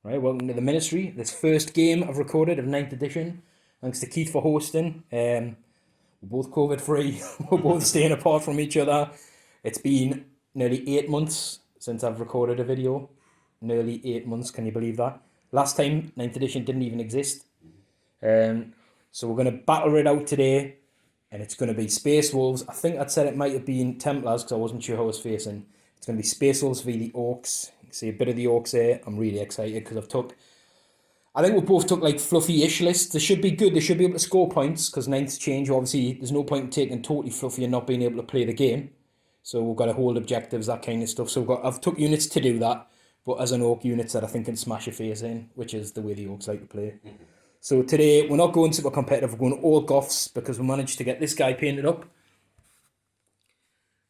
Right, welcome to the ministry. This first game I've recorded of 9th edition. Thanks to Keith for hosting. We're both COVID free. We're both staying apart from each other. It's been nearly 8 months since I've recorded a video. Nearly 8 months, can you believe that? Last time 9th edition didn't even exist. So we're going to battle it out today. And it's going to be Space Wolves. I think I'd said it might have been Templars because I wasn't sure how I was facing. It's going to be Space Wolves v the Orks. You can see a bit of the Orks there. I'm really excited because I think we both took like fluffy-ish lists. They should be good. They should be able to score points because 9th change. Obviously, there's no point in taking totally fluffy and not being able to play the game. So we've got to hold objectives, that kind of stuff. So I've took units to do that. But as an Ork, units that I think can smash your face in, which is the way the Orks like to play. Mm-hmm. So today, we're not going super competitive, we're going all Goths because we managed to get this guy painted up.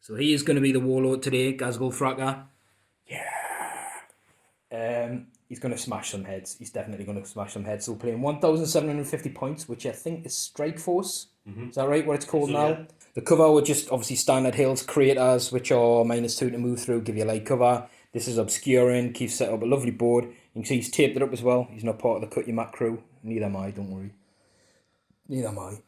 So he is going to be the warlord today, Thrakka. Yeah! He's going to smash some heads. He's definitely going to smash some heads. So we're playing 1,750 points, which I think is Strike Force. Mm-hmm. Is that right, what it's called now? Yeah. The cover were just obviously standard hills, creators, which are -2 to move through, give you light cover. This is obscuring. Keith set up a lovely board. You can see he's taped it up as well. He's not part of the Cut Your Mat crew. Neither am I, don't worry. Neither am I.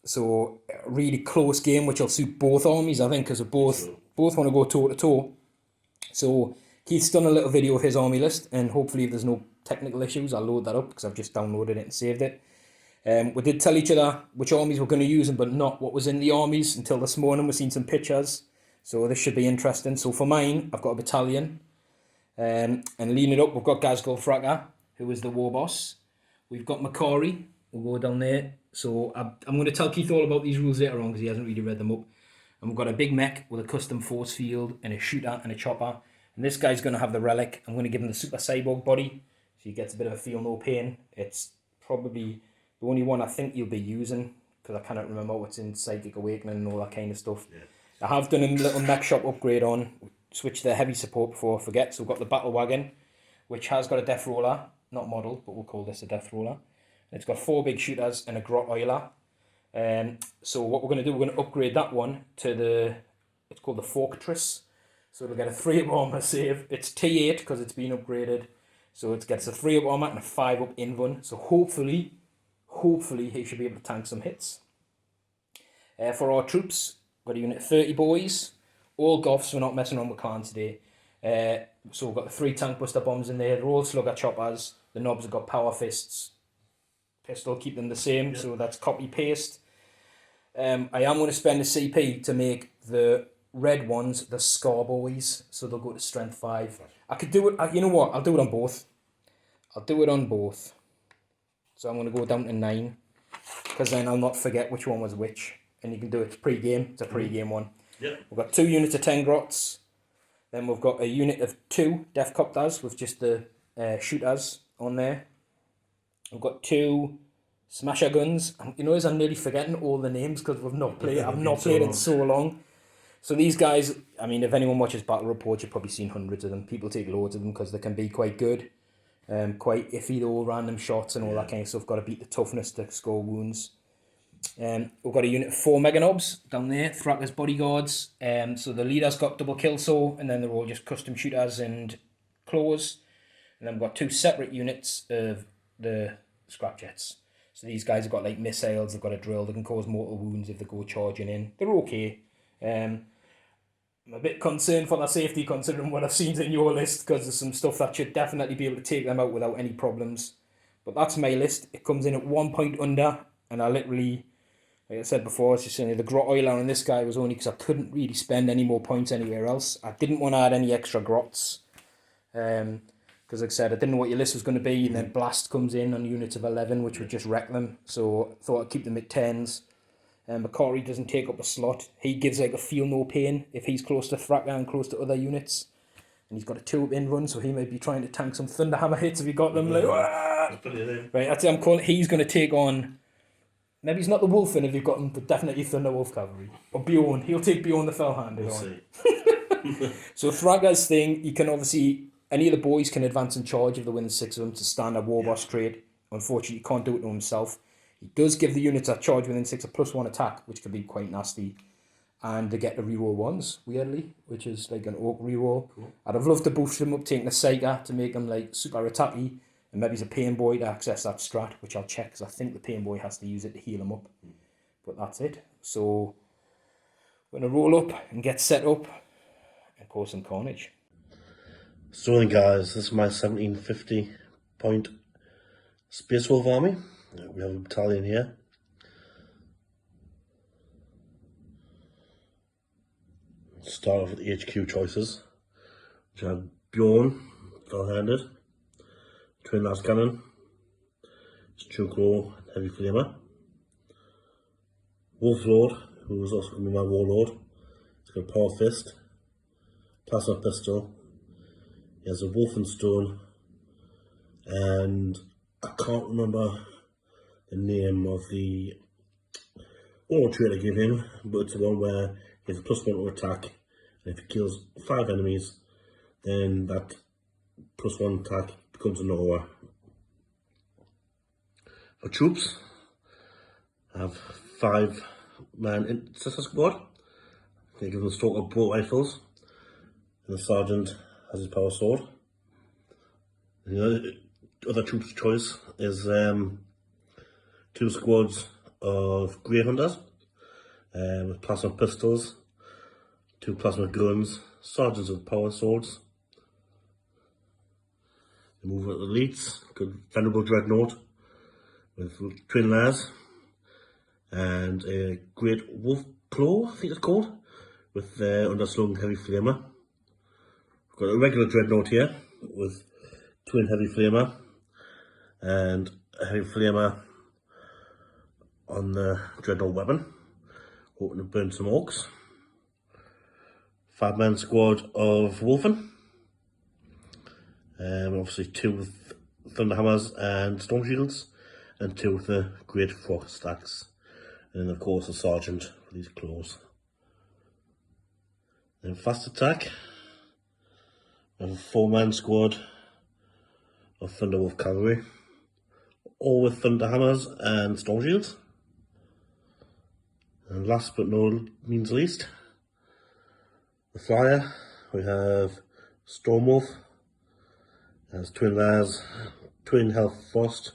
So, a really close game, which will suit both armies, I think, because they both want to go toe-to-toe. So, Keith's done a little video of his army list, and hopefully if there's no technical issues, I'll load that up, because I've just downloaded it and saved it. We did tell each other which armies we're going to use, but not what was in the armies until this morning. We've seen some pictures, so this should be interesting. So, for mine, I've got a battalion. And leading it up, we've got Thrakka, who is the war boss. We've got Makari. We'll go down there. So I'm going to tell Keith all about these rules later on because he hasn't really read them up. And we've got a big mech with a custom force field and a shooter and a chopper. And this guy's going to have the relic. I'm going to give him the super cyborg body. So he gets a bit of a feel no pain. It's probably the only one I think you'll be using because I cannot remember what's in Psychic Awakening and all that kind of stuff. Yeah. I have done a little mech shop upgrade on. Switch the heavy support before I forget. So we've got the battle wagon, which has got a death roller. Not model, but we'll call this a death roller. It's got 4 big shooters and a grot oiler. So what we're going to do, we're going to upgrade that one to it's called the Fortress. So it'll get a 3-up armor save. It's T8 because it's been upgraded. So it gets a 3-up armor and a 5-up invuln. So hopefully he should be able to tank some hits. For our troops, we've got a unit of 30 boys. All Goths, we're not messing around with clans today. So we've got the 3 tank buster bombs in there. They're all slugger choppers. The knobs have got power fists. Pistol, keep them the same. Yep. So that's copy paste. I am going to spend a CP to make the red ones the Scar Boys. So they'll go to strength 5. I could do it. You know what? I'll do it on both. So I'm going to go down to 9. Because then I'll not forget which one was which. And you can do it pre-game. It's a pre-game one. Yep. We've got 2 units of 10 grots. Then we've got a unit of 2 Death Copters with just the shooters on there. We've got 2 Smasher Guns. You know, I'm nearly forgetting all the names because I've not played in so long. So these guys, I mean, if anyone watches Battle Reports, you've probably seen hundreds of them. People take loads of them because they can be quite good. Quite iffy though, random shots and all that kind of stuff. Got to beat the toughness to score wounds. We've got a unit of 4 Mega Knobs down there, Thrakka's bodyguards. So the leader's got double kill saw, and then they're all just custom shooters and claws. And then we've got 2 separate units of the scrap jets. So these guys have got like missiles, they've got a drill, they can cause mortal wounds if they go charging in. They're okay. I'm a bit concerned for their safety considering what I've seen in your list because there's some stuff that should definitely be able to take them out without any problems. But that's my list. It comes in at 1 point under, and I literally, like I said before, it's just saying the grot oiler on this guy was only because I couldn't really spend any more points anywhere else. I didn't want to add any extra grots. Because like I said, I didn't know what your list was going to be, and then Blast comes in on units of 11, which would just wreck them. So I thought I'd keep them at 10s. Makari doesn't take up a slot. He gives like a feel no pain if he's close to Thrakka and close to other units. And he's got a 2-up invuln, so he might be trying to tank some Thunderhammer hits if he got them. Like, right, that's it. I'm calling. He's going to take on. Maybe he's not the Wolfen if you've got him, but definitely Thunderwolf Cavalry. Or Bjorn. He'll take Bjorn the Fellhander on. So Thrakka's thing, you can obviously. Any of the boys can advance and charge if they win the 6 of them to standard war boss trade. Unfortunately, he can't do it to himself. He does give the units that charge within 6 a +1 attack, which can be quite nasty. And they get to reroll 1s, weirdly, which is like an Ork reroll. Cool. I'd have loved to boost them up, taking a Psyker to make them like super attacky. and maybe he's a pain boy to access that strat, which I'll check, because I think the pain boy has to use it to heal him up. But that's it. So we're going to roll up and get set up and cause some carnage. So then guys, this is my 1750 point Space Wolf army. We have a battalion here. Start off with the HQ choices, which are Bjorn, fell-handed, twin last cannon, Chunklo, heavy flamer, Wolf Lord, who is also going to be my warlord. He's got a power fist, plasma pistol. He has a wolf and stone, and I can't remember the name of the auto trait I gave him, but it's the one where he has a +1 to attack, and if he kills 5 enemies, then that +1 attack becomes a Nora. For troops, I have 5-man intercessor squad. They give them stalker bolt rifles, and the sergeant has his power sword. And the other troops' choice is 2 squads of Grey Hunters with plasma pistols, 2 plasma guns, sergeants with power swords. The movement elites, good venerable dreadnought with twin layers, and a great wolf claw, I think it's called, with underslung heavy flamer. We've got a regular dreadnought here with twin heavy flamer and a heavy flamer on the dreadnought weapon, hoping to burn some orcs. 5-man squad of wolfen, obviously 2 with thunderhammers and storm shields, and 2 with the great frost stacks, and then of course a sergeant with these claws. Then fast attack, I have a 4-man squad of Thunderwolf cavalry, all with thunderhammers and storm shields. And last but no means least, the flyer, we have Stormwolf, has twin layers, twin health frost,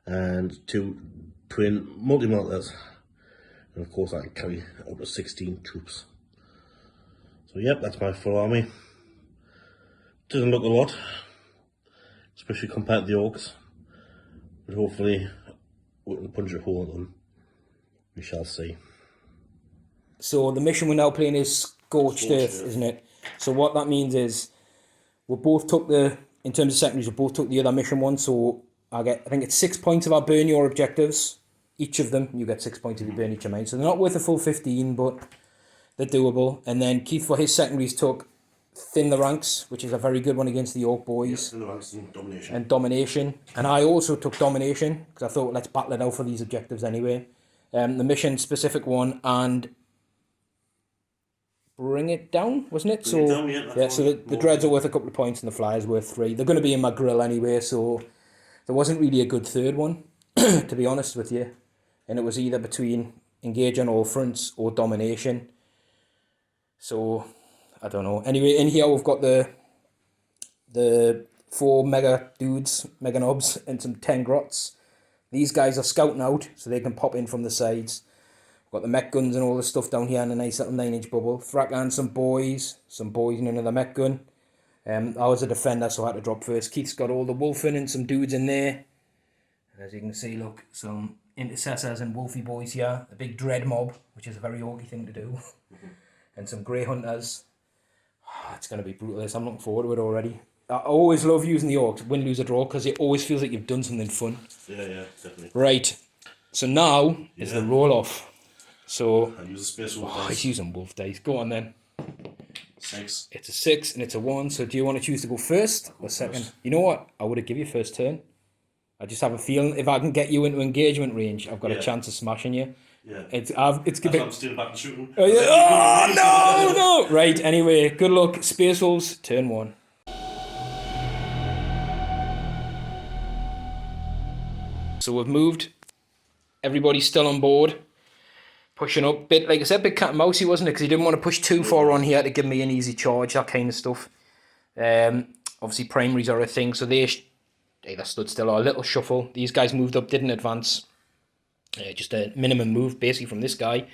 and 2 twin multi-melters. And of course I can carry up to 16 troops. So yep, that's my full army. Doesn't look a lot, especially compared to the Orks, but hopefully we can punch a hole in them. We shall see. So the mission we're now playing is Scorched Earth, isn't it? So what that means is we both took in terms of secondaries, we both took the other mission one. So I think it's 6 points if I burn your objectives, each of them. You get 6 points if you burn each of mine. So they're not worth a full 15, but they're doable. And then Keith for his secondaries took Thin the Ranks, which is a very good one against the Orc boys. Yes, Thin the Ranks and Domination. And I also took Domination, because I thought let's battle it out for these objectives anyway. The mission specific one and Bring It Down, wasn't it? So the dreads are worth a couple of points and the flyers worth 3. They're going to be in my grill anyway, so there wasn't really a good third one, to be honest with you. And it was either between Engage on All Fronts or Domination. So I don't know. Anyway, in here we've got the 4 mega dudes, mega knobs, and some 10 grots. These guys are scouting out, so they can pop in from the sides. We've got the mech guns and all the stuff down here in a nice little 9-inch bubble. Thrakka and some boys and another mech gun. I was a defender, so I had to drop first. Keith's got all the wolfen and some dudes in there. And as you can see, look, some intercessors and wolfy boys here. A big dread mob, which is a very orky thing to do. And some grey hunters. Oh, it's going to be brutal. I'm looking forward to it already. I always love using the Orks, win, lose or draw, because it always feels like you've done something fun. Yeah, definitely. Right. So now is the roll off. So I use a Space Wolf dice. He's using wolf dice. Go on then. 6. It's a 6 and it's a 1. So do you want to choose to go first or second? You know what? I would have given you first turn. I just have a feeling if I can get you into engagement range, I've got a chance of smashing you. Yeah. It's I'm still back and shooting. Oh, yeah. Oh no! Right. Anyway, good luck. Space Wolves, turn 1. So we've moved. Everybody's still on board. Pushing up. Bit, like I said, bit cat and mousey, wasn't it? Because he didn't want to push too far on here to give me an easy charge, that kind of stuff. Obviously, primaries are a thing, so they either stood still or a little shuffle. These guys moved up, didn't advance. Just a minimum move, basically, from this guy.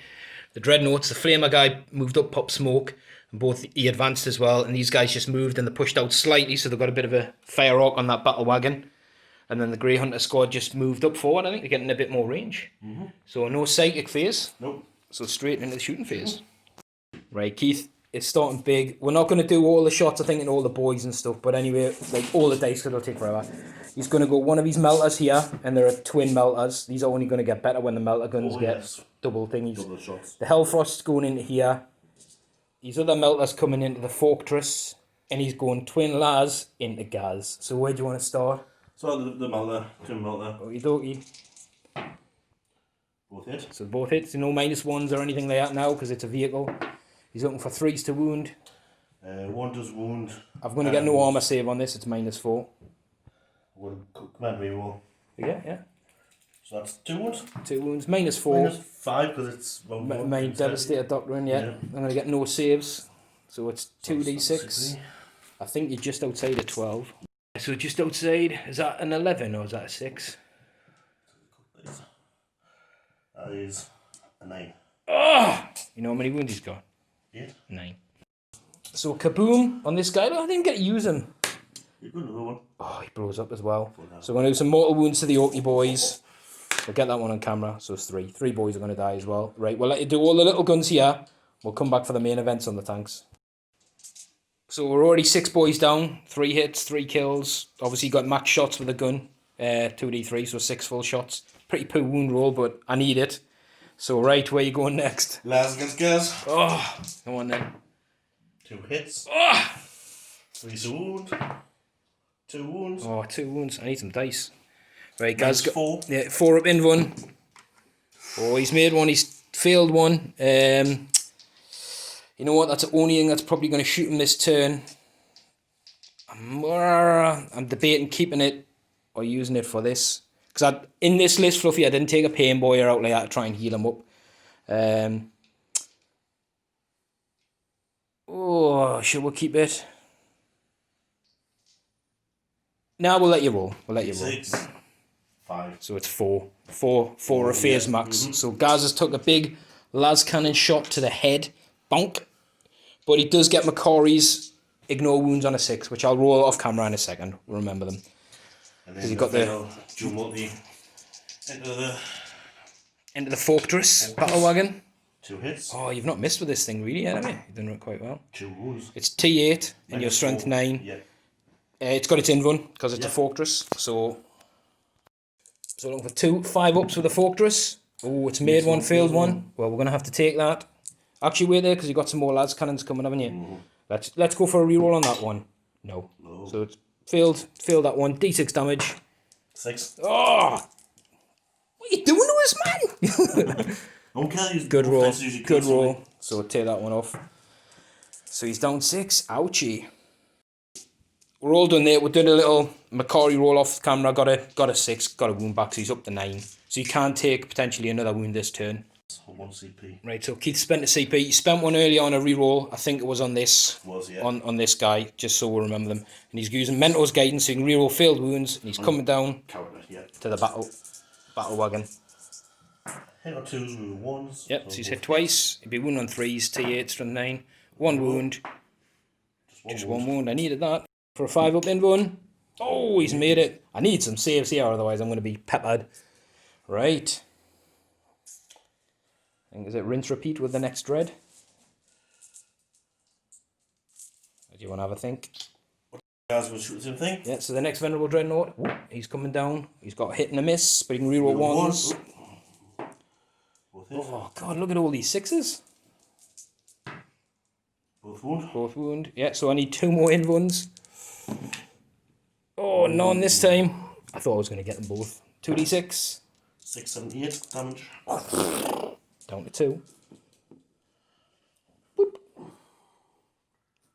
The Dreadnoughts, the Flamer guy moved up, popped smoke, and both he advanced as well. And these guys just moved and they pushed out slightly, so they've got a bit of a fire arc on that battle wagon. And then the Grey Hunter squad just moved up forward. I think they're getting a bit more range. So no psychic phase. Nope. So straight into the shooting phase. Right, Keith, it's starting big. We're not going to do all the shots, I think, and all the boys and stuff. But anyway, like all the dice, because it'll take forever. He's going to go one of these melters here, and there are twin melters. These are only going to get better when the melter guns get double thingies. Double shots. The Hellfrost's going into here. These other melters coming into the Fortress, and he's going twin Lars into Gaz. So where do you want to start? So the melter, twin melter. Okie dokie. Both hit. So both hits, no -1s or anything like that now, because it's a vehicle. He's looking for 3s to wound. 1 does wound. I'm going to get no armor save on this, it's -4. One command reroll. Yeah. So that's 2 wounds. 2 wounds, -4. -5 because it's Main Devastator Doctrine, yeah. I'm going to get no saves. So it's 2d6. I think you're just outside of 12. So just outside, is that an 11 or is that a 6? That is a 9. Oh! You know how many wounds he's got? 8. 9. So kaboom on this guy. I didn't get to use him. You got another one. Oh, he blows up as well. So we're going to do some mortal wounds to the Orky boys. We'll get that one on camera. So it's 3. 3 boys are going to die as well. Right, we'll let you do all the little guns here. We'll come back for the main events on the tanks. So we're already 6 boys down. 3 hits, 3 kills. Obviously got max shots with a gun. 2d3, so 6 full shots. Pretty poor wound roll, but I need it. So right, where you going next? Lars against Gaz. Oh, come on then. 2 hits. Oh! 3 wound. 2 wounds. Oh, 2 wounds. I need some dice. Right, Gaz got 4. Yeah, 4 up in one. Oh, he's made one. He's failed one. You know what? That's the only thing that's probably going to shoot him this turn. I'm debating keeping it or using it for this. Because in this list, Fluffy, I didn't take a pain boy out like that to try and heal him up. Should we keep it? No, we'll let you roll. We'll let you roll. 6. 5. So it's 4. 4 a phase max. So Gaz has took a big las cannon shot to the head. Bonk. But he does get Macquarie's ignore wounds on a 6, which I'll roll off camera in a second. We'll remember them. And then you've got the dual multi into the Fortress battle wagon. 2 hits. Oh, you've not missed with this thing really, have you? You've done it quite well. 2 wounds. It's T8 and your strength 9. Yeah. It's got its invuln because it's a Fortress. So looking for 5 ups with the Fortress. Oh, it's made one, failed one. Well, we're gonna have to take that. Actually, wait there because you've got some more lads cannons coming, haven't you? Let's go for a reroll on that one. No. So it's failed that one. D6 damage. 6. Oh, what are you doing to us, man? Okay. Good roll. Good roll. So take that one off. So he's down 6. Ouchie. We're all done there. We're doing a little Macquarie roll off camera. Got a 6. Got a wound back. So he's up to 9. So you can take potentially another wound this turn. 1 CP. Right. So Keith spent a CP. He spent one earlier on a reroll. I think it was on this. Yeah. On this guy, just so we remember them. And he's using Mentor's Guidance, so he can reroll failed wounds. And he's coming down to the battle wagon. Hit on 2s, wound 1s. Yep. So he's hit twice. He'd be wound on 3s. T8 from 9. 1 wound. Just one wound. I needed that for a 5 up in one. Oh, he's made it. I need some saves here, otherwise I'm going to be peppered. Right. I think is it rinse repeat with the next dread? Or do you want to have a think? Guys will shoot the same thing. Yeah, so the next Venerable Dreadnought, he's coming down. He's got a hit and a miss, but he can reroll ones. Oh god, look at all these 6s. Both wound. Both wound. Yeah, so I need 2 more invulns. Oh, none this time. I thought I was going to get them both. 2d6. 6, 7, 8 damage. Down to 2. Boop.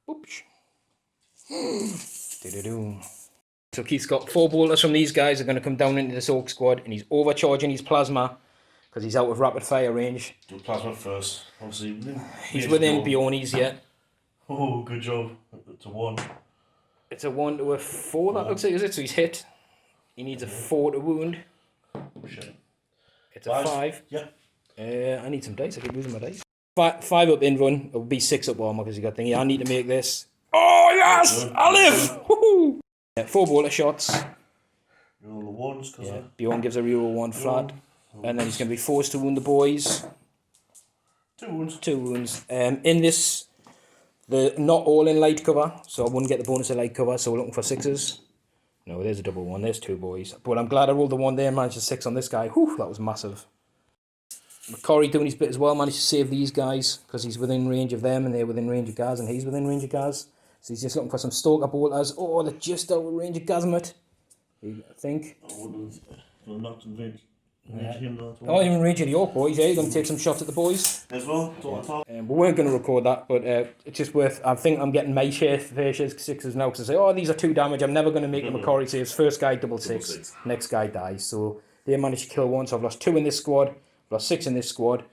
Boop. Do-do-do. So Keith's got 4 bolters from these guys. Are going to come down into this Orc squad, and he's overcharging his plasma because he's out of rapid fire range. Do plasma first. Obviously, he's within Bjorni's yet. Oh, good job. It's a 1. It's a 1 to a 4. That looks like, is it? So he's hit. He needs a 4 to wound. Shit. It's a 5. Yeah. I need some dice. I keep losing my dice. 5 up in run. It will be 6 up armor because you got thingy. I need to make this. Oh yes! I live! Woohoo! 4 bolter shots. Roll the ones because Bjorn gives a reroll 1 flat. And then he's going to be forced to wound the boys. 2 wounds. 2 wounds. In this, they're not all in light cover, so I wouldn't get the bonus of light cover, so we're looking for 6s. No, there's a double 1. There's 2 boys. But I'm glad I rolled the 1 there and managed a 6 on this guy. Whew, that was massive. McCorry doing his bit as well, managed to save these guys because he's within range of them and they're within range of Gaz and he's within range of Gaz. So he's just looking for some stalker bolters. Oh, they're just out of range of Gazmit, I think. I wouldn't not in range. Oh, you're in range of the Ork boys, yeah? You're going to take some shots at the boys? As well, We weren't going to record that, but it's just worth... I think I'm getting my fair share of 6s now because I say, oh, these are 2 damage. I'm never going to make a McCorry saves. First guy, double 6. Next guy dies. So they managed to kill 1, so I've lost 2 in this squad. I've lost 6 in this squad.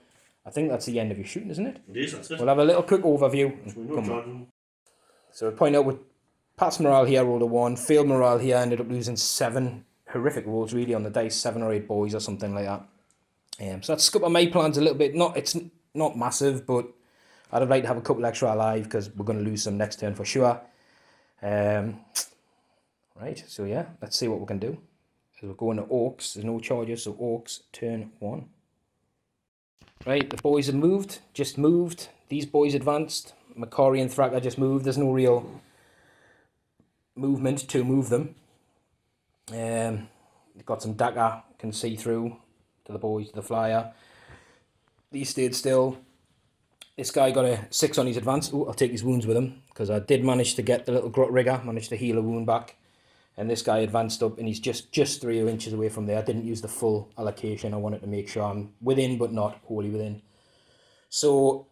I think that's the end of your shooting, isn't it? It is, that's it. We'll have a little quick overview. So I point out with Pat's morale here, rolled a 1. Failed morale here, ended up losing 7 horrific rolls really on the dice, 7 or 8 boys or something like that. So that's scuppered my plans a little bit. It's not massive, but I'd have liked to have a couple extra alive because we're going to lose some next turn for sure. Right, so yeah, let's see what we can do. So we're going to Orks. There's no charges, so Orks turn 1. Right, the boys have moved, just moved. These boys advanced. McCorry and Thrakka just moved. There's no real movement to move them. They've got some dagger, can see through to the boys, to the flyer. These stayed still. This guy got a 6 on his advance. Oh, I'll take his wounds with him because I did manage to get the little grot rigger, managed to heal a wound back. And this guy advanced up and he's just 3 inches away from there. I didn't use the full allocation. I wanted to make sure I'm within but not wholly within. So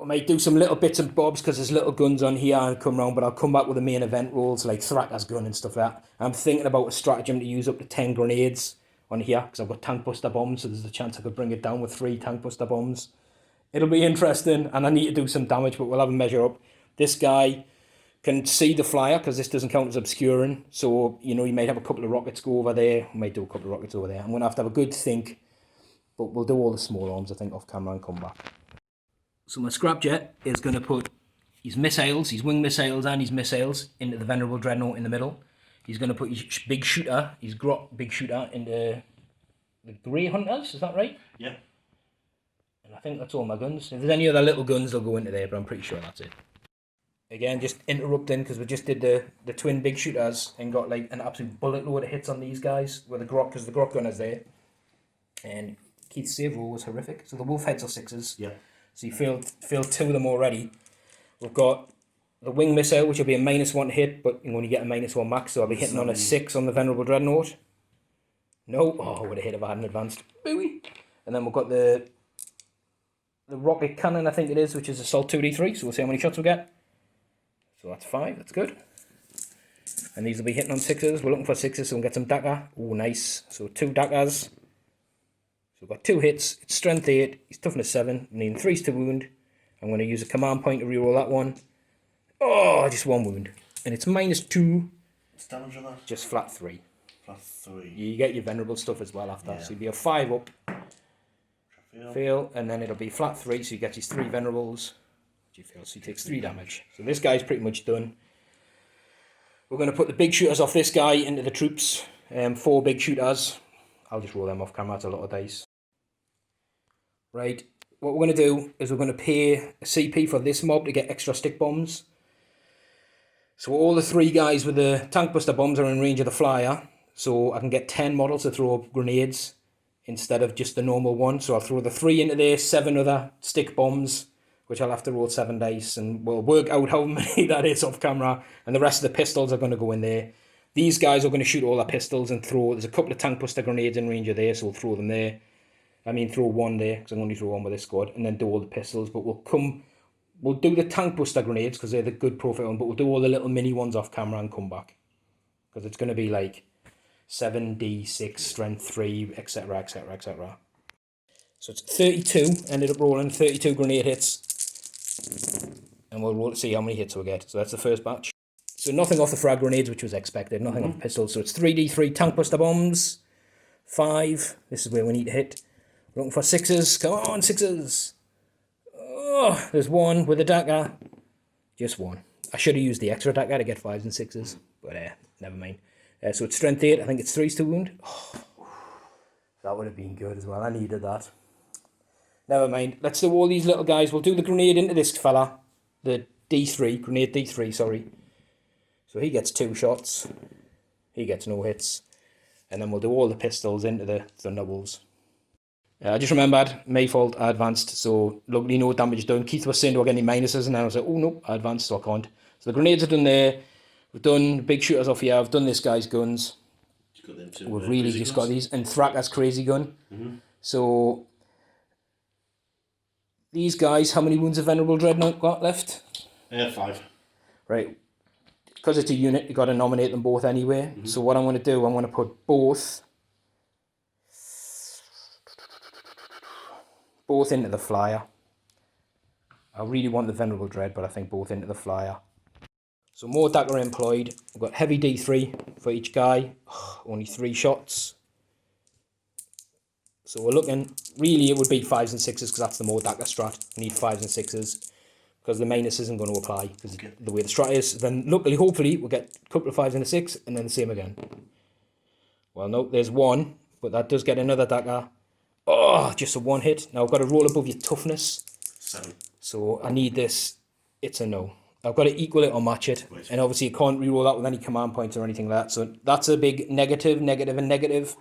I might do some little bits and bobs because there's little guns on here and come round, but I'll come back with the main event rolls like Thrakka's gun and stuff like that. I'm thinking about a stratagem to use up to 10 grenades on here because I've got tank buster bombs, so there's a chance I could bring it down with 3 tank buster bombs. It'll be interesting and I need to do some damage, but we'll have a measure up. This guy can see the flyer because this doesn't count as obscuring, so you know, you might have a couple of rockets go over there. We might do a couple of rockets over there. I'm going to have a good think, but we'll do all the small arms I think off camera and come back. So my scrapjet is going to put his missiles, his wing missiles and his missiles into the Venerable Dreadnought in the middle. He's going to put his big shooter, his grot big shooter into the Grey Hunters, is that right? Yeah. And I think that's all my guns. If there's any other little guns, they'll go into there, but I'm pretty sure that's it. Again, just interrupting because we just did the twin big shooters and got like an absolute bullet load of hits on these guys with the grot, because the grot gunner's there. And Keith's save roll was horrific. So the wolf heads are 6s. Yeah. So you failed 2 of them already. We've got the wing missile, which will be a -1 hit, but you only get a -1 max, so I'll be hitting on a 6 on the Venerable Dreadnought. No, oh, I would have hit if I hadn't advanced. Booey. And then we've got the rocket cannon, I think it is, which is assault 2d3, so we'll see how many shots we get. So that's 5, that's good. And these will be hitting on 6s. We're looking for 6s, so we'll get some dagger. Oh, nice. So 2 daggers. So we've got 2 hits. It's strength 8, he's toughness 7, needing 3s to wound. I'm going to use a command point to reroll that one. Oh, just 1 wound. And it's -2. What's damage on that? Just flat 3. Flat 3. You get your venerable stuff as well after. Yeah. So you'll be a 5 up. Fail, and then it'll be flat 3, so you get his 3 venerables. You fail, so he takes 3 damage. So this guy's pretty much done. We're going to put the big shooters off this guy into the troops. 4 big shooters. I'll just roll them off camera, it's a lot of dice. Right, what we're going to do is we're going to pay a CP for this mob to get extra stick bombs. So all the 3 guys with the tank buster bombs are in range of the flyer, so I can get 10 models to throw up grenades instead of just the normal one. So I'll throw the 3 into there, 7 other stick bombs, which I'll have to roll 7 dice, and we'll work out how many that is off camera, and the rest of the pistols are going to go in there. These guys are going to shoot all their pistols and throw, there's a couple of tank buster grenades in range of there, so we'll throw them there. I mean, throw 1 there, because I'm only throw 1 with this squad, and then do all the pistols, but we'll do the tank buster grenades, because they're the good profit one, but we'll do all the little mini ones off camera and come back. Because it's going to be like 7d6, strength 3, etc, etc, etc. So it's 32, ended up rolling 32 grenade hits. And we'll roll to see how many hits we get. So that's the first batch. So nothing off the frag grenades, which was expected. Nothing off the pistols. So it's 3d3 tank buster bombs. 5. This is where we need to hit. We're looking for 6s. Come on, 6s. Oh, there's 1 with a dagger. Just 1. I should have used the extra dagger to get 5s and 6s. But never mind. So it's strength 8. I think it's 3s to wound. Oh, that would have been good as well. I needed that. Never mind. Let's do all these little guys. We'll do the grenade into this fella. The D3. Grenade D3, sorry. So he gets 2 shots. He gets no hits. And then we'll do all the pistols into the Thunderwolves. I just remembered, my fault, I advanced. So luckily no damage done. Keith was saying, do I get any minuses? And I was like, oh no, I advanced, so I can't. So the grenades are done there. We've done big shooters off here. I've done this guy's guns. We've really just got these. And Thrakka's crazy gun. So these guys, how many wounds of Venerable Dreadnought got left? 5. Right. Because it's a unit, you've got to nominate them both anyway. So what I'm going to do, I'm going to put both into the flyer. I really want the Venerable Dread, but I think both into the flyer. So more dagger employed. We've got heavy D3 for each guy. Only 3 shots. So we're looking, really it would be 5s and 6s because that's the more dagger strat. We need 5s and 6s. Because the minus isn't going to apply because the way the strat is. Then luckily, hopefully, we'll get a couple of 5s and a 6 and then the same again. Well, no, there's 1, but that does get another dagger. Oh, just a 1 hit. Now I've got to roll above your toughness. 7. So I need this. It's a no. I've got to equal it or match it. Right. And obviously you can't reroll that with any command points or anything like that. So that's a big negative, negative and negative.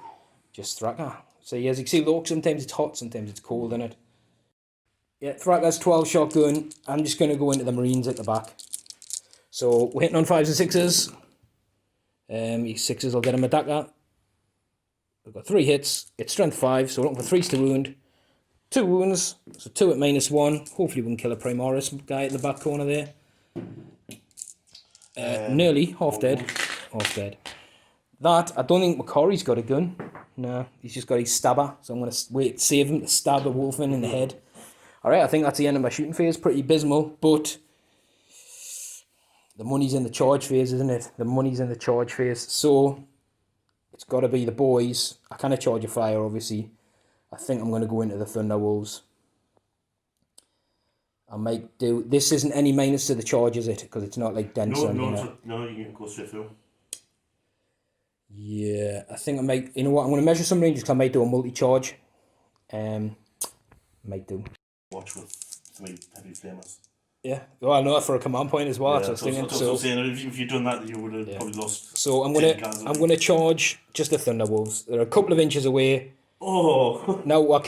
Just Thrakka. So as you can see, look, sometimes it's hot, sometimes it's cold in it. Yeah, Thrakka's 12 shotgun. I'm just going to go into the Marines at the back. So we're hitting on 5s and 6s. These 6s will get him a dagger. We've got 3 hits. It's strength 5, so we're looking for 3s to wound. 2 wounds, so 2 at -1. Hopefully we can kill a Primaris guy in the back corner there. Nearly, half dead. Half dead. That, I don't think Macquarie's got a gun. No, he's just got his stabber. So I'm going to wait, save him to stab a wolfman in the head. Alright, I think that's the end of my shooting phase. Pretty abysmal, but the money's in the charge phase, isn't it? The money's in the charge phase. So it's got to be the boys. I kind of charge a flyer, obviously. I think I'm going to go into the Thunderwolves. I might do... This isn't any minus to the charge, is it? Because it's not like dense. No, you can go straight through. Yeah, I think I might... You know what? I'm going to measure some ranges because I might do a multi-charge. Might do. Watch with 3 heavy flamers. Yeah, well, I know that for a command point as well. Yeah, that's what I was thinking. So saying, if you'd done that, you would have probably lost. So I'm gonna charge just the Thunderwolves. They're a couple of inches away. Oh. Now I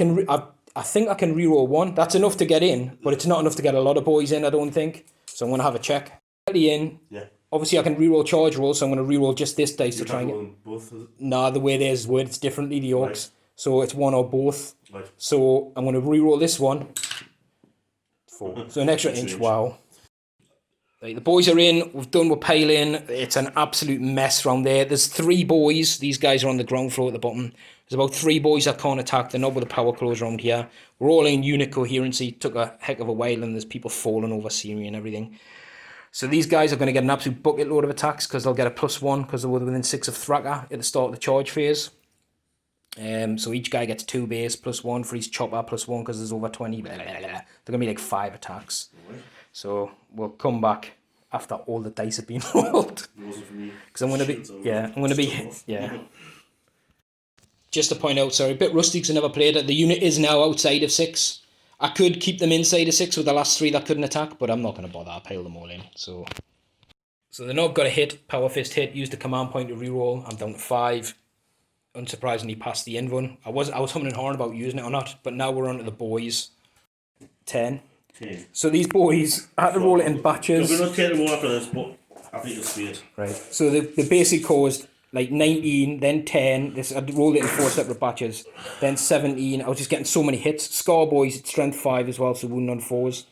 think I can reroll 1. That's enough to get in, but it's not enough to get a lot of boys in. I don't think. So I'm gonna have a check. In. Yeah. Obviously, I can reroll charge rolls, so I'm gonna reroll just this dice to try and get. Both. Nah, the way there's worded it's differently. The Orks, right. So it's 1 or both. Right. So I'm gonna reroll this one. 4. So an extra inch. Wow. Right, the boys are in. We've done with piling. It's an absolute mess around there. There's 3 boys. These guys are on the ground floor at the bottom. There's about 3 boys that can't attack. They're not with the power close around here. We're all in unit coherency. Took a heck of a while, and there's people falling over Syria and everything. So these guys are going to get an absolute bucket load of attacks because they'll get a +1 because they were within 6 of Thrakka at the start of the charge phase. So each guy gets 2 base +1 for each chopper +1 because there's over 20. Blah, blah, blah. They're going to be like 5 attacks. So we'll come back after all the dice have been rolled. Because I'm going to be, Just to point out, sorry, a bit rusty because I never played it. The unit is now outside of 6. I could keep them inside of 6 with the last 3 that couldn't attack, but I'm not going to bother. I'll pile them all in. So they're not got a hit, power fist hit, use the command point to reroll. I'm down to 5. Unsurprisingly past the end one. I was humming and hawing about using it or not, but now we're on to the boys. 10. Okay. So these boys, I had to roll it in batches. We're not taking more after this, but I think it's weird. Right. So the basic caused like 19, then 10. I rolled it in 4 separate batches. Then 17. I was just getting so many hits. Scar boys, it's strength 5 as well, so wound on 4s.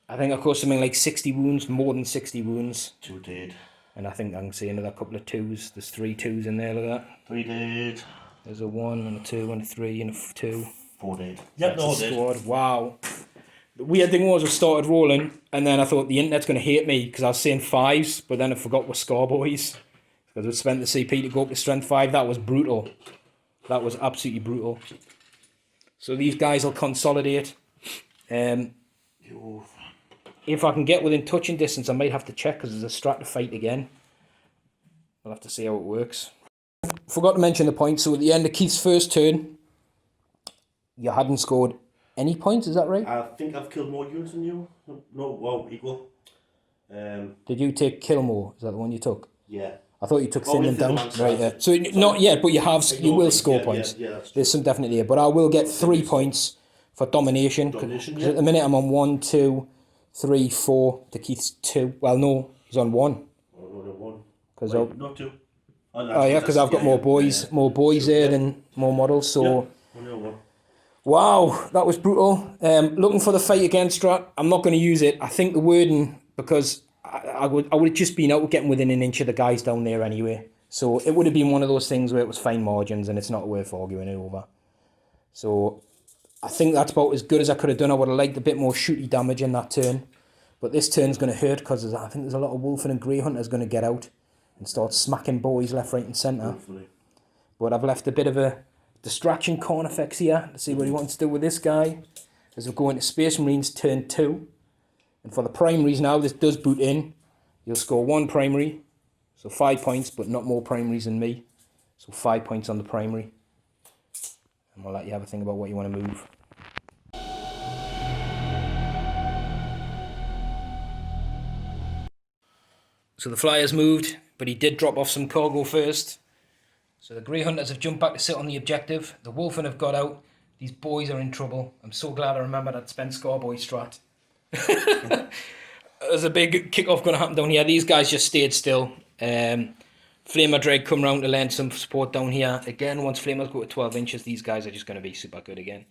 I think I caused something like 60 wounds, more than 60 wounds. 2 dead. And I think I can see another couple of 2s. There's 3 2s in there, look at that. 3 dead. There's a 1 and a 2 and a 3 and a 2. 4 dead. Yep, no dead. Squad. Wow. The weird thing was I started rolling, and then I thought the internet's going to hate me because I was saying 5s, but then I forgot we're score boys. Because I spent the CP to go up to strength 5. That was brutal. That was absolutely brutal. So these guys will consolidate. If I can get within touching distance, I might have to check because there's a strat to fight again. We'll have to see how it works. Forgot to mention the points. So at the end of Keith's first turn, you hadn't scored any points, is that right? I think I've killed more units than you. No, well, equal. Did you take kill more? Is that the one you took? Yeah. I thought you took thin them down. Right, yeah. So Sorry. not yet, but you will score points. Yeah, that's true. There's some definitely here. But I will get 3 points for domination. Domination, At the minute I'm on 1, 2, 3, 4. To Keith's 2. Well, no, he's on 1. Because not 2. Oh yeah, because I've got more boys there than more models. So wow, that was brutal. Looking for the fight against Strat. I'm not going to use it. I think the wording, because I would have just been out getting within an inch of the guys down there anyway. So it would have been one of those things where it was fine margins and it's not worth arguing it over. So I think that's about as good as I could have done. I would have liked a bit more shooty damage in that turn. But this turn's going to hurt because I think there's a lot of Wolfen and Grey Hunters going to get out and start smacking boys left, right and centre. Hopefully. But I've left a bit of a distraction Cornifex here to see what he wants to do with this guy. As we go into Space Marines turn 2. And for the primaries now, this does boot in. You'll score 1 primary, so 5 points, but not more primaries than me. So 5 points on the primary. And we'll let you have a think about what you want to move. So the flyer's moved, but he did drop off some cargo first. So the Grey Hunters have jumped back to sit on the objective. The Wolfen have got out. These boys are in trouble. I'm so glad I remembered I'd spent Scarboy strat. There's a big kick-off going to happen down here. These guys just stayed still. Flamer Dreg come round to lend some support down here. Again, once Flamers go to 12 inches, these guys are just going to be super good again.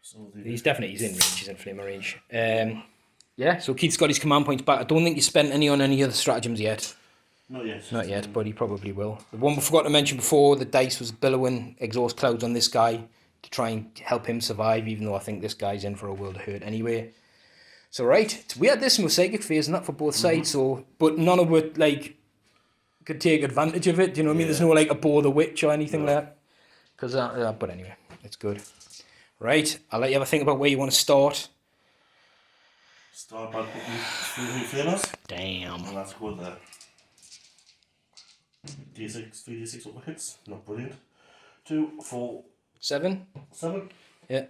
So he's in range, he's in Flamer range. Yeah, so Keith's got his command points back. I don't think he spent any on any other stratagems yet. Not yet, but he probably will. The one we forgot to mention before, the dice was billowing exhaust clouds on this guy to try and help him survive, even though I think this guy's in for a world of hurt anyway. So right, we had this in psychic phase, and that for both sides. So, but none of it like could take advantage of it. Do you know what I mean? There's no like a Boar the Witch or anything like that. Because but anyway, it's good. Right, I'll let you have a think about where you want to start. Start by putting 3 flamers. Damn. And that's good there. D6, 3d6 up the hits. Not brilliant. 2, 4, 7. 7. Yeah.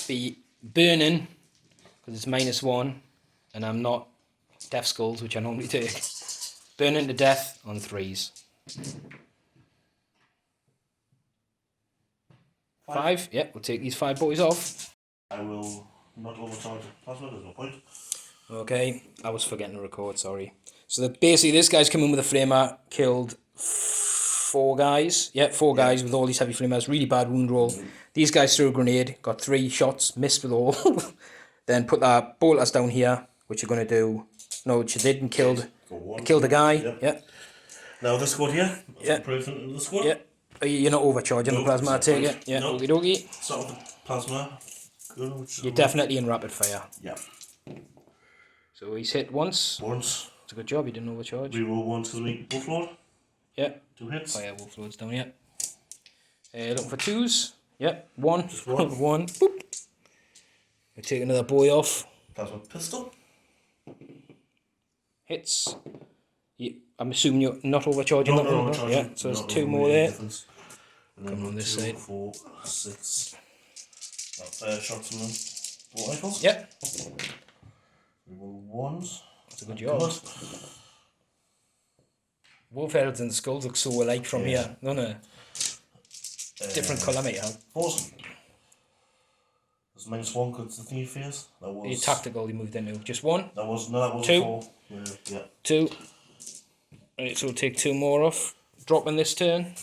Be burning. Because it's -1, and I'm not Death Skulls, which I normally take. Burning to death on 3s. 5. Yeah, we'll take these 5 boys off. I will not overcharge plasma, there's no point. Okay, I was forgetting to record, sorry. So basically this guy's come in with a flamer, killed 4 guys. Yeah, 4 guys with all these heavy flamers, really bad wound roll. These guys threw a grenade, got 3 shots, missed with all. Then put that bolters down here, which you're going to do. No, which you did and killed. Killed a guy. Yeah. Now this squad here. Yeah. The squad. Yeah. You're not overcharging the plasma, I take it. Yeah. Okie dokie. Start with the plasma. You're definitely in rapid fire. Yeah. So he's hit once. Once. It's a good job. He didn't overcharge. Reroll once because we wolf lord. Yeah. 2 hits. Fire wolf lords down here. Looking for 2s. Yep. 1. Just 1. 1. Boop. We take another boy off. Plasma pistol. Hits. I'm assuming you're not overcharging that one. Yeah, so there's 2 more there. Come on this side. 4, 6. Shots from them. 4 rifles. Yep. We roll 1s. That's a good job. Wolf heads and the skulls look so alike from here. No, no. Different colour, mate. 4s. There's -1 because the thingy phase. That was. The tactical he moved into. Just 1. That was 2. 4. Yeah. 2. Right, so we'll take 2 more off. Dropping this turn.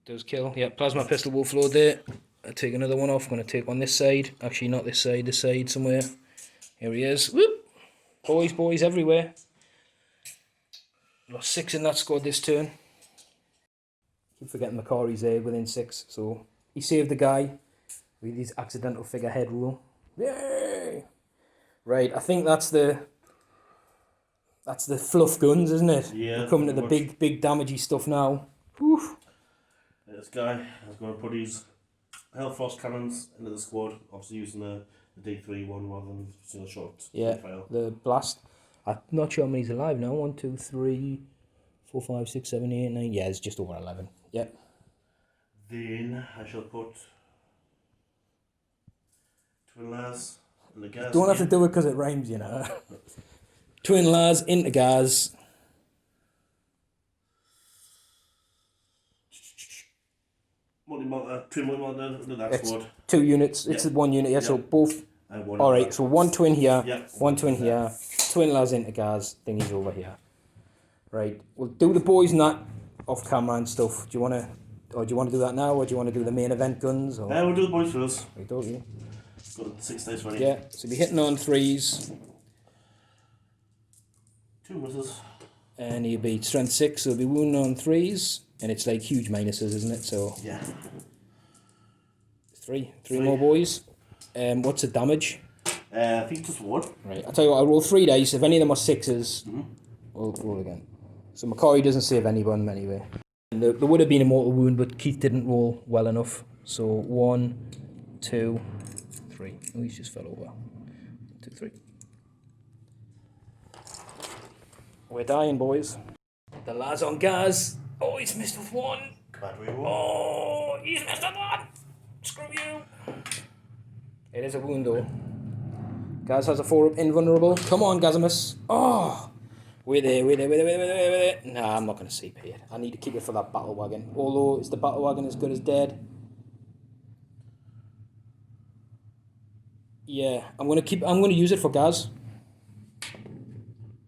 Does kill. Yeah, plasma pistol wolf lord there. I'll take another one off. I'm going to take one this side. Actually, not this side somewhere. Here he is. Whoop! Boys everywhere. Lost 6 in that squad this turn. Keep forgetting Macari's there within 6. So he saved the guy with his accidental figurehead rule. Yay! Right, I think that's the fluff guns, isn't it? Yeah, We're coming to the pretty big damagey stuff now. Whew. This guy is going to put his Hellfrost cannons into the squad, obviously using the D3 one rather than single shot. Yeah, Fail. the blast. I'm not sure how many's alive now. 1, 2, 3, 4, 5, 6, 7, 8, 9. Yeah, it's just over 11. Yeah. Then I shall put twin layers in the gas. Don't have to do it because it rhymes, you know. Twin layers into gas. Twin multi-motor into that It's squad. 2 units. It's Yeah. 1 unit, yeah. So Yeah. both. And one All in right. that. So 1 twin here, Yeah. 1 twin here, twin layers into gas. Thingy's over here. Right. We'll do the boys and that off camera and stuff. Do you want to do that now, or do you want to do the main event guns? Or We'll do the boys first. right, don't you? Got 6 days ready. Yeah. So be hitting on 3s, 2 misses. and you'll be strength 6. So you'll be wounding on 3s, and it's like huge minuses, isn't it? So Yeah. three more boys. What's the damage? I think just 1. Right, I'll tell you what, I'll roll 3 dice. If any of them are 6s, we'll roll again. So McCoy doesn't save anyone anyway. And there would have been a mortal wound, but Keith didn't roll well enough. So 1, 2, 3. Oh, he's just fell over. 1, 2, 3. We're dying, boys. The lad's on gas. Oh, he's missed with 1. Bad reroll. Oh, he's missed with 1. Screw you. It is a wound though. Gaz has a 4-up invulnerable. Come on, Gazimus. Oh! Wait there. Nah, I'm not going to CP it. I need to keep it for that battle wagon. Although, is the battle wagon as good as dead? Yeah, I'm going to use it for Gaz.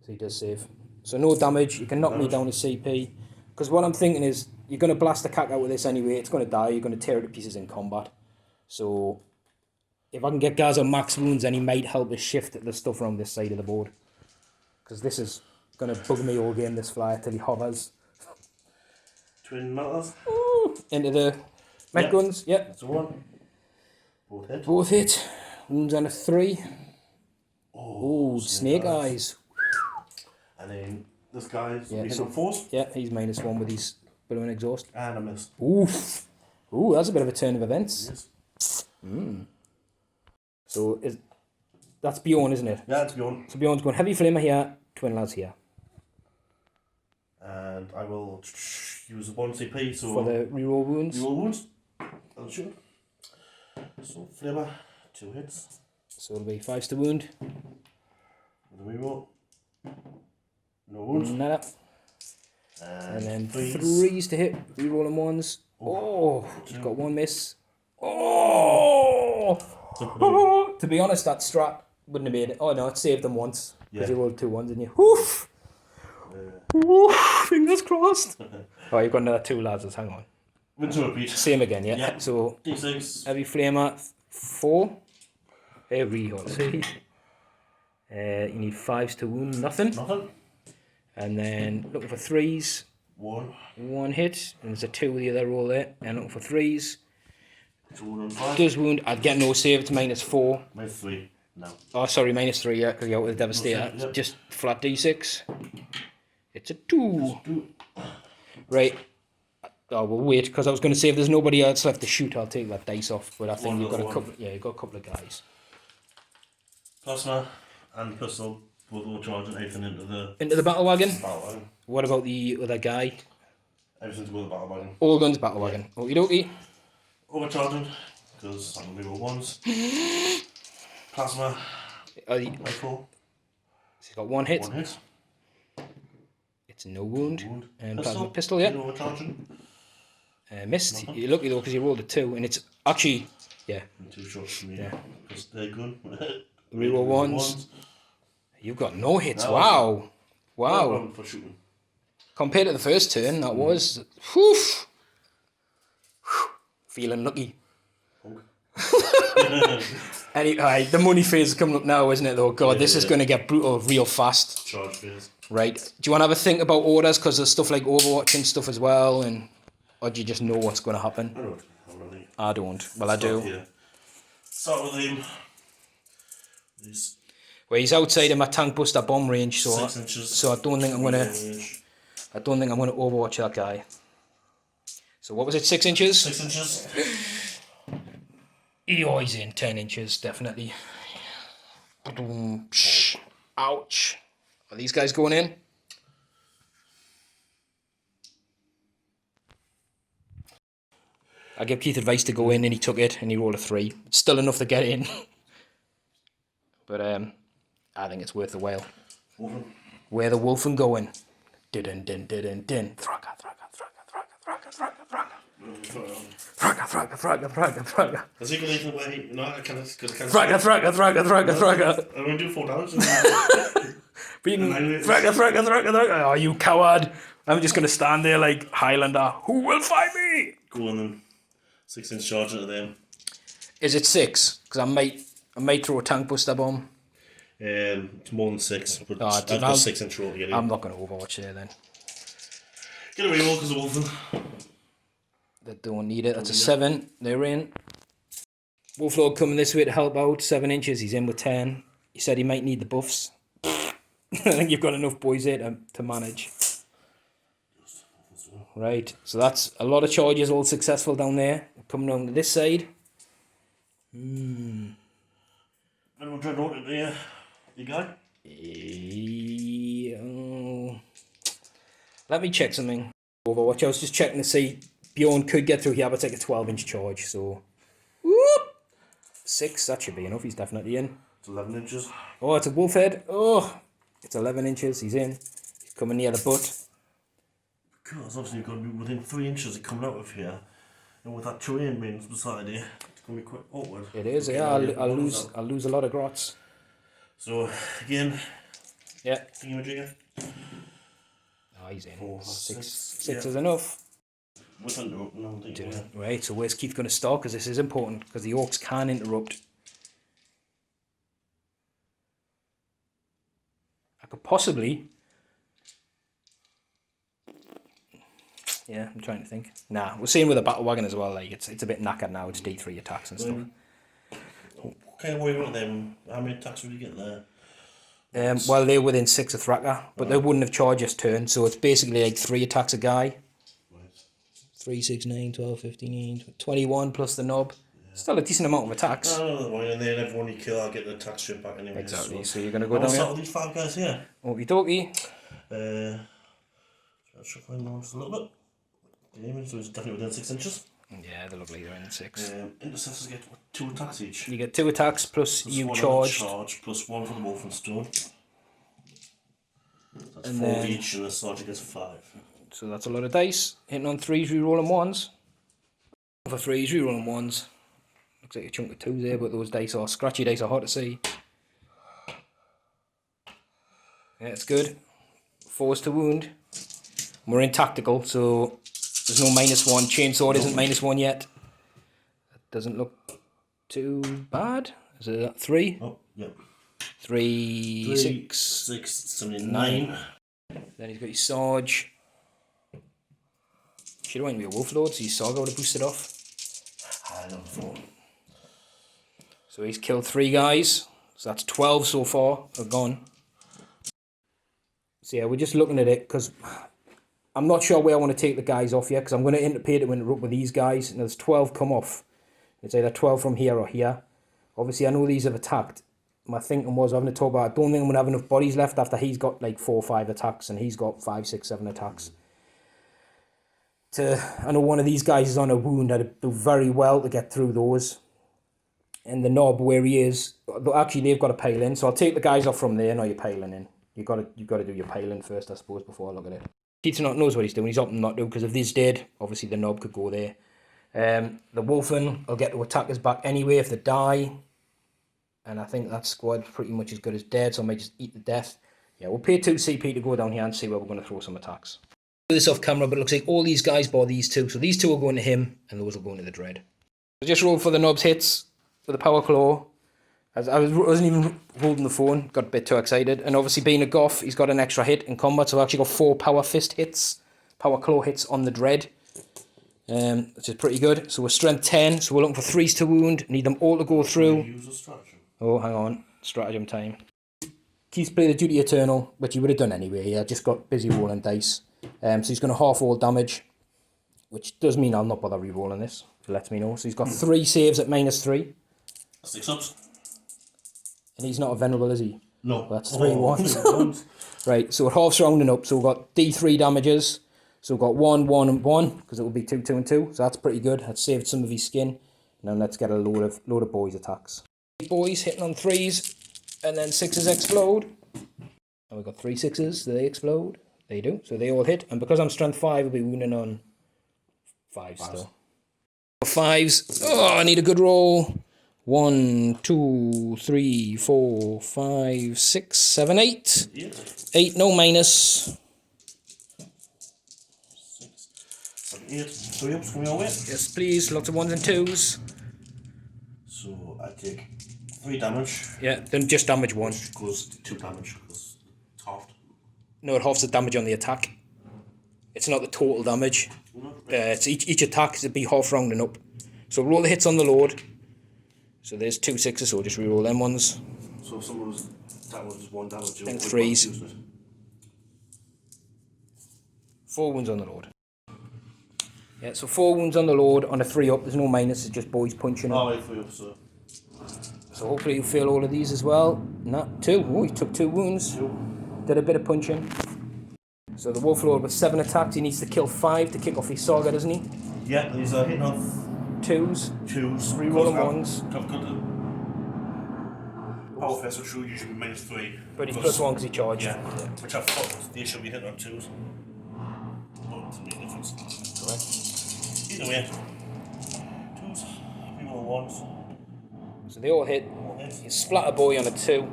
So he does save. So no damage. You can knock me down to CP. Because what I'm thinking is, you're going to blast the cack out with this anyway. It's going to die. You're going to tear it to pieces in combat. So if I can get Gaz on max wounds, then he might help us shift the stuff around this side of the board. Because this is going to bug me all game, this flyer, till he hovers. Twin melters. Into the mech guns. Yep. That's a 1. Both hit. Both hit. Wounds on a 3. Oh, Ooh, snake eyes. And then this guy's Yeah, hit so- on 4s. Yeah, he's -1 with his balloon exhaust. And I missed. Oof. Ooh, that's a bit of a turn of events. Yes. So that's Bjorn, isn't it? Yeah, it's Bjorn. So Bjorn's going heavy flamer here, twin lads here. And I will use 1 CP, so For the reroll wounds. reroll wounds. I'll shoot. So flavor, 2 hits. So it'll be 5s to wound. With a reroll. No wounds. Nada. And then 3s. 3s to hit, rerolling 1s. Oh, he's got 1 miss. Oh! To be honest, that strat wouldn't have made it. Oh no, it saved them once. Because Yeah. you rolled 2 1s, didn't you? Woof! Woof! Fingers crossed. Oh, you've got another 2 lads, hang on. Winter repeat. Same again, yeah? Yeah. So, D6. heavy flamer, 4. Hey, reroll, see? You need 5s to wound, nothing. Nothing. And then looking for 3s. 1. 1 hit, and there's a 2 with the other roll there, and looking for 3s. It's a 1 on 5. Does wound, I'd get no save, it's -4. Minus 3. No. Oh, sorry, -3, yeah, because you're out with the Devastator. Yep. Just flat d6. It's a 2. 2. Right. Oh, we'll wait, because I was going to say if there's nobody else left to shoot, I'll take that dice off, but I think One you've got a little couple, yeah, you've got a couple of guys. Plasma and pistol both all charging everything into the Into the battle wagon. battle wagon. What about the other guy? Everything to go to the battle wagon. All guns battle wagon. Okie dokie. Overcharging, because I'm going to reroll 1s. Plasma, rifle, He's got 1 hit. 1 hit. It's no wound. Wound. And plasma pistol, yeah. Overcharging. Missed. You're lucky though because you rolled a 2, and it's actually, yeah. And 2 shots from me. Yeah. Because they're good. Reroll 1s. You've got no hits. No. Wow. Wow. No problem for shooting. Compared to the first turn, that was. Whew. Feeling lucky. Anyway, the money phase is coming up now, isn't it? Though, God, this is going to get brutal real fast. Charge phase. Right? Do you want to have a think about orders because there's stuff like Overwatch and stuff as well, or do you just know what's going to happen? I don't. I'm really. I don't. Well, I do. Start with him. He's Well, he's outside of my tank buster bomb range, so 6 inches. so I don't think I'm gonna range. overwatch that guy. So what was it? 6 inches? 6 inches. Oh, he's in 10 inches, definitely. Ouch. Are these guys going in? I gave Keith advice to go in and he took it and he rolled a 3. It's still enough to get in. But I think it's worth the while. Wolfen. Where the Wolfen going? Din din din din. Thrakka, Thrakka, Thrakka, Thrakka, Thrakka, Thrakka, Thrakka, Thrakka, Thrakka, Thrakka. Is he going to even wait? No, I can't. Thrakka, Thrakka, Thrakka, Thrakka, Thrakka. I'm going to do 4 damage. But you can Thrakka, Thrakka, Thrakka, Thrakka. Oh, you coward! I'm just gonna stand there like Highlander. Who will fight me? Go on then. 6 inch charge at them. Is it 6? Because I might throw a tank buster bomb. It's more than 6, but I've dude, got 6 inch roll to get in. I'm not gonna overwatch there then. Get away, roll because of Wolfen. They don't need it. That's a 7. They're in. Wolflord coming this way to help out. 7 inches. He's in with 10. He said he might need the buffs. I think you've got enough boys there to manage. Right. So that's a lot of charges all successful down there. Coming on to this side. Anyone trying to order the you guy? Let me check something. Overwatch. I was just checking to see Bjorn could get through here, but take a 12-inch charge. So, whoop, 6. That should be enough. He's definitely in. It's 11 inches. Oh, it's a wolf head. Oh, it's 11 inches. He's in. He's coming near the butt. Because obviously you've got to be within 3 inches of coming out of here, and with that terrain being beside you, it's going to be quite awkward. It is. Yeah, I'll lose a lot of grots. So again, yeah. thingamajigger. Oh, he's in. 4, 6 6 is enough. With a note, no, Right. So where's Keith going to start? Because this is important. Because the Orks can interrupt. I could possibly. Yeah, I'm trying to think. Nah, we're seeing with a battle wagon as well. Like it's a bit knackered now. It's D3 attacks and stuff. What kind of worry about them? How many attacks would you get there? Well, they're within 6 of Thrakka, but they wouldn't have charged his turn, so it's basically like 3 attacks a guy. Right. 3, 6, 9, 12, 15, 21 plus the knob. Yeah. Still a decent amount of attacks. And then everyone you kill, I'll get the attack straight back anyway. Exactly, so you're going to go down here. I'll start with these 5 guys here. Okie dokie. I'll shuffle them down just a little bit. So it's definitely within 6 inches. Yeah, they look like they're in 6. Intercessors get 2 attacks each. You get 2 attacks plus you one charge. Plus 1 for the wolf and stone. That's and 4 then, each, and the sergeant gets 5. So that's a lot of dice. Hitting on 3s, re-rolling 1s. For 3s, re-rolling 1s. Looks like a chunk of 2s there, but those dice are scratchy dice, are hard to see. Yeah, it's good. 4s to wound. We're in tactical, so there's no -1. Chainsword isn't -1 yet. That doesn't look too bad. Is it 3? Oh, yep. 3, 6, 6, 79. Then he's got his Sarge. Should have went with a Wolf Lord, so his Sarge would have boosted off. I love 4. So he's killed 3 guys. So that's 12 so far are gone. So yeah, we're just looking at it because I'm not sure where I want to take the guys off yet because I'm going to interpret to interrupt with these guys. And there's 12 come off. It's either 12 from here or here. Obviously, I know these have attacked. My thinking was having to talk about, I don't think I'm going to have enough bodies left after he's got like 4 or 5 attacks and he's got 5, 6, 7 attacks. I know one of these guys is on a wound. I'd do very well to get through those. And the knob where he is, actually they've got to pile in. So I'll take the guys off from there. No, you're piling in. You've got to do your piling first, I suppose, before I look at it. Keith knows what he's doing. He's opting not to because if this did, obviously the knob could go there. The Wolfen will get to attack us back anyway if they die. And I think that squad pretty much as good as dead, so I might just eat the death. Yeah, we'll pay 2 CP to go down here and see where we're going to throw some attacks. Do this off camera, but it looks like all these guys bar these 2. So these 2 are going to him, and those will go into the Dread. So just roll for the knobs hits with the Power Claw. As I wasn't even holding the phone, got a bit too excited. And obviously being a Goth, he's got an extra hit in combat, so I've actually got 4 Power Fist hits, Power Claw hits on the Dread. Which is pretty good. So we're strength 10, so we're looking for 3s to wound. Need them all to go through. Use a strategy. Oh, hang on. stratagem time. Keith's played the Duty Eternal, which he would have done anyway. I just got busy rolling dice. So he's going to half all damage, which does mean I'll not bother re-rolling this. It lets me know. So he's got 3 saves at -3. 6 ups. And he's not a venerable, is he? No. Well, that's 3 ones. Right, so it halves rounding up. So we've got D3 damages. So we've got 1, 1, and 1, because it will be 2, 2, and 2. So that's pretty good. That's saved some of his skin. Now let's get a load of boyz attacks. Boys hitting on 3s, and then 6s explode. And we've got 3 6s. Do they explode? They do. So they all hit. And because I'm strength 5, I'll be wounding on 5 still. 5s. Oh, I need a good roll. 1, 2, 3, 4, 5, 6, 7, 8. 8, no minus. 6, 7, 8. 3 ups coming your way. Yes, please. Lots of 1s and 2s. So I take 3 damage. Yeah, then just damage 1. Which goes to 2 damage because it's halved. No, it halves the damage on the attack. It's not the total damage. It's each attack would be half rounding up. So roll the hits on the load. So there's 2 6s, so just re-roll them ones. So if someone's that was 1 damage. And 3s. 4 wounds on the load. Yeah, so 4 wounds on the load on a 3 up. There's no minus, it's just boys punching. Oh, wait, 3 up, so. So hopefully you fail all of these as well. Not 2. Oh, he took 2 wounds. 2. Did a bit of punching. So the Wolf Lord with 7 attacks, he needs to kill 5 to kick off his saga, doesn't he? Yeah, he's hitting on 2s. 2s. Re-rolling 1s. I've got the power fest, which will usually be -3. But he's +1 because he charged. Yeah. Which I thought they should be hitting on 2s. But it doesn't make a difference. Correct. Either way. 2s. Re-roll 1s. So they all hit. You splatter boy on a 2.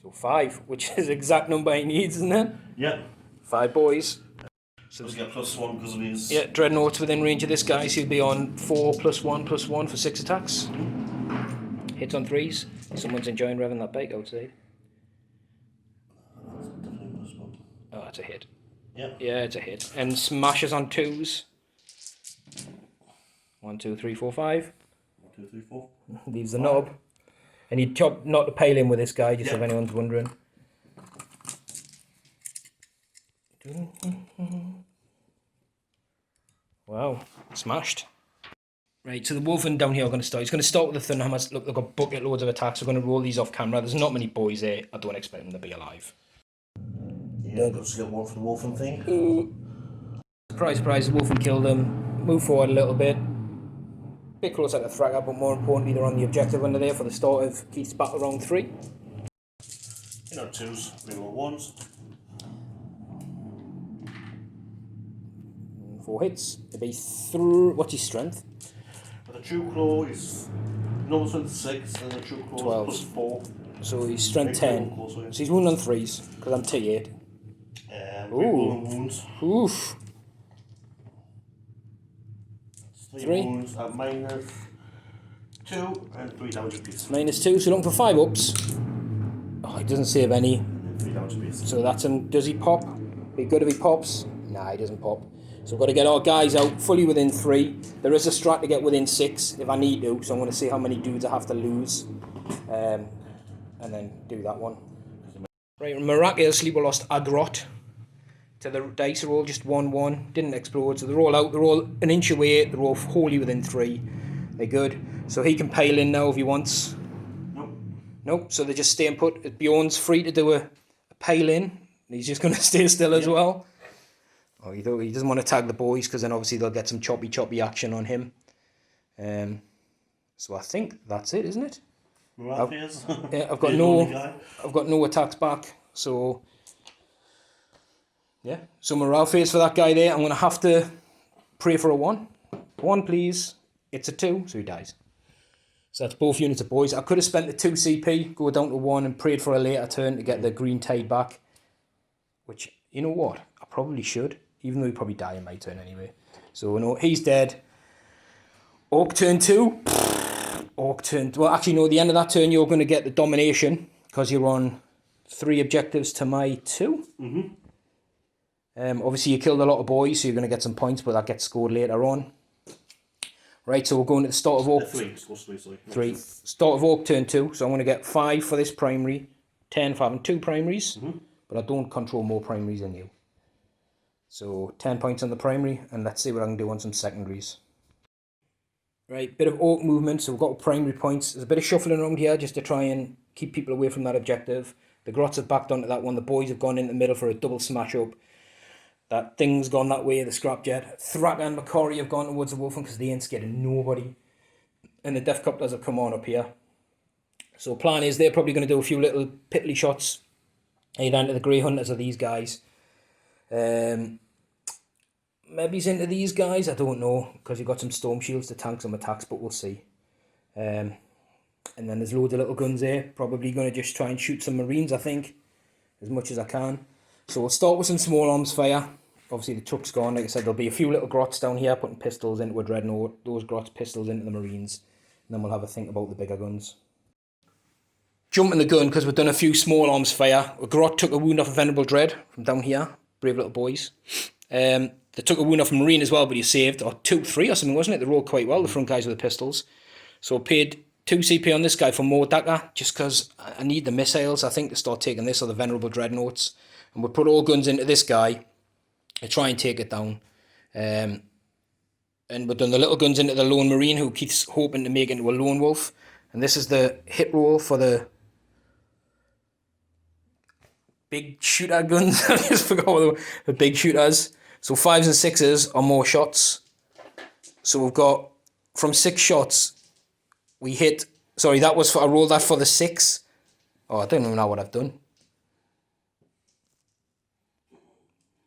So 5, which is the exact number he needs, isn't it? Yeah. 5 boys. So he's got +1 because of his. Yeah, Dreadnought's within range of this guy, so he'll be on 4 +1 for 6 attacks. Hits on 3s. Someone's enjoying revving that bike outside. Oh, that's a hit. Yeah. Yeah, it's a hit. And smashes on 2s. 1, 2, 3, 4, 5. 1, 2, 3, 4. Leaves the knob. And you chop not to pale in with this guy, just if anyone's wondering. Wow, smashed. Right, so the Wolfen down here are going to start. He's going to start with the Thunderhammers. Look, they've got bucket loads of attacks. We're going to roll these off camera. There's not many boys there. I don't expect them to be alive. Yeah, I've got to get one for the Wolfen thing. Surprise, surprise, the Wolfen killed them. Move forward a little bit. Bit closer to Thrakka, but more importantly, they're on the objective under there for the start of Keith's battle round 3. You know, 2s, reroll 1s. 4 hits. It'll be through. What's his strength? But the True Claw is normal strength 6, and the True Claw 12. is +4. So he's strength 10. So he's wounded on 3s, because I'm T8. Rerolling wounds. Oof. 3 wounds at -2 and 3 damage apiece. -2, so looking for 5 ups. Oh, he doesn't save any. And 3 damage apiece. So that's him. Does he pop? Be good if he pops? Nah, he doesn't pop. So we've got to get our guys out fully within 3. There is a strat to get within 6 if I need to, so I'm going to see how many dudes I have to lose. And then do that one. Right, miraculously we lost Agrot to the dice. They're all just 1-1. Didn't explode, so they're all out. They're all an inch away. They're all wholly within 3. They're good. So he can pile in now if he wants. Nope. Nope, so they're just staying put. Bjorn's free to do a pile in. He's just going to stay still as well. Oh, he doesn't want to tag the boys because then obviously they'll get some choppy action on him. So I think that's it, isn't it? Yeah, I've got no attacks back. So yeah, so morale phase for that guy there. I'm gonna have to pray for a 1. 1, please. It's a 2, so he dies. So that's both units of boys. I could have spent the 2 CP, go down to 1, and prayed for a later turn to get the green tide back. Which, you know what? I probably should, even though he'd probably die in my turn anyway. So no, he's dead. Orc turn 2. Orc turn. Well, actually, no. At the end of that turn, you're going to get the domination because you're on 3 objectives to my 2. Obviously, you killed a lot of boys, so you're going to get some points, but that gets scored later on. Right, so we're going to the start of Orc. 3. Supposed to be, sorry. 3. Start of Orc turn 2. So I'm going to get 5 for this primary. 10 for having 2 primaries. But I don't control more primaries than you. So 10 points on the primary. And let's see what I can do on some secondaries. Right, bit of Orc movement. So we've got primary points. There's a bit of shuffling around here just to try and keep people away from that objective. The Grots have backed onto that one. The boys have gone in the middle for a double smash up. That thing's gone that way, the scrapjet. Thrakka and Macquarie have gone towards the Wolfen because they ain't scared of nobody. And the Death Copters have come on up here. So plan is they're probably going to do a few little piddly shots either into the Grey Hunters or these guys. Maybe he's into these guys, I don't know, because you've got some Storm Shields to tank some attacks, but we'll see. And then there's loads of little guns there. Probably going to just try and shoot some Marines, I think, as much as I can. So we'll start with some small arms fire. Obviously the truck's gone. Like I said, there'll be a few little grots down here putting pistols into a dreadnought. Those grots pistols into the Marines. And then we'll have a think about the bigger guns. Jumping the gun because we've done a few small arms fire. A grot took a wound off a Venerable Dread from down here. Brave little boys. They took a wound off a Marine as well, but he saved. Or 2-3 or something, wasn't it? They rolled quite well, the front guys with the pistols. So I paid 2 CP on this guy for more Thrakka just because I need the missiles, I think, to start taking this or the Venerable Dreadnoughts. And we'll put all guns into this guy to try and take it down. And we've done the little guns into the Lone Marine who keeps hoping to make it into a Lone Wolf. And this is the hit roll for the big shooter guns. I just forgot what the big shooters. So 5s and 6s are more shots. So we've got from 6 shots, we hit. Sorry, that was for I rolled that for the 6. Oh, I don't even know what I've done.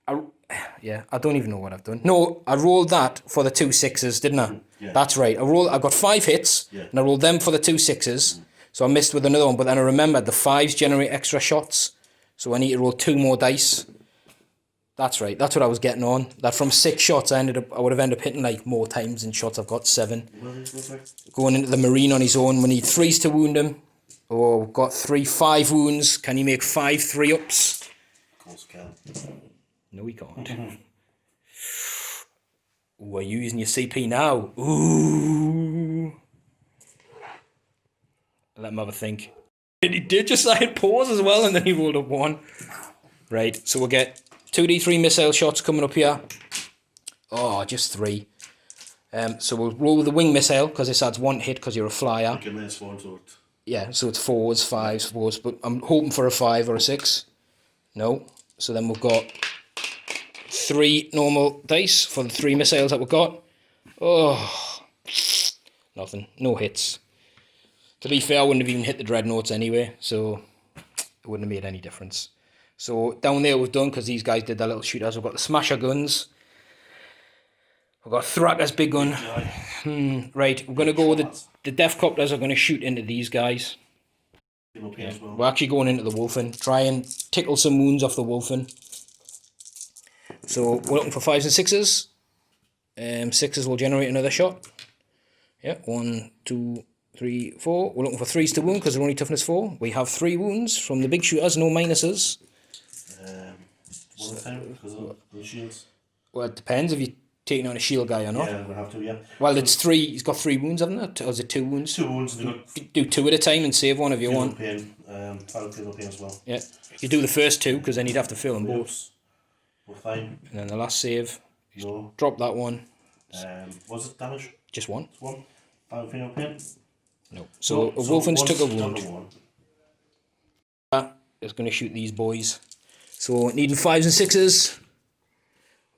I don't even know what I've done. No, I rolled that for the 2 6s, didn't I? Yeah. That's right. I got 5 hits, and I rolled them for the 2 6s. So I missed with another one, but then I remembered the 5s generate extra shots. So I need to roll 2 more dice. That's right. That's what I was getting on. That from 6 shots, I would have ended up hitting like more times than shots. I've got 7. Going into the Marine on his own. We need 3s to wound him. Oh, we've got 5 wounds. Can he make 5 3-ups? Of course I can. No, he can't. Ooh, are you using your CP now? Ooh. Let him have a think. He did just hit pause as well, and then he rolled up 1. Right, so we'll get 2d3 missile shots coming up here. Oh, just 3. So we'll roll with the wing missile, because this adds 1 hit because you're a flyer. Yeah, so it's 4s, 5s, 4s, but I'm hoping for a 5 or a 6. No. So then we've got 3 normal dice for the 3 missiles that we've got. Oh, nothing. No hits. To be fair, I wouldn't have even hit the dreadnoughts anyway, so it wouldn't have made any difference. So down there we've done, because these guys did their little shooters, we've got the smasher guns. We've got Thrakka's big gun. Right, we're going to go with the Death Copters are going to shoot into these guys. Yeah. We're actually going into the Wolfen. Try and tickle some wounds off the Wolfen. So we're looking for 5s and 6s. 6s will generate another shot. Yeah, 1, 2, 3, 4. We're looking for 3s to wound because they're only toughness 4. We have 3 wounds from the big shooters, no minuses. One time because of the shields. Well, it depends if you're taking on a shield guy or not. Yeah, we'll have to, yeah. Well, it's 3. He's got 3 wounds, haven't it? Or is it 2 wounds? 2 wounds. Do 2 at a time and save 1 if you want. Pain, fatal pain as well. Yeah. You do the first 2 because then you'd have to fill them both. We're fine. And then the last save. No. Drop that one. Was it damage? Just 1. Just 1. Fatal pain. No. So a Wolfen's took a wound. That is going to shoot these boys. So needing 5s and 6s.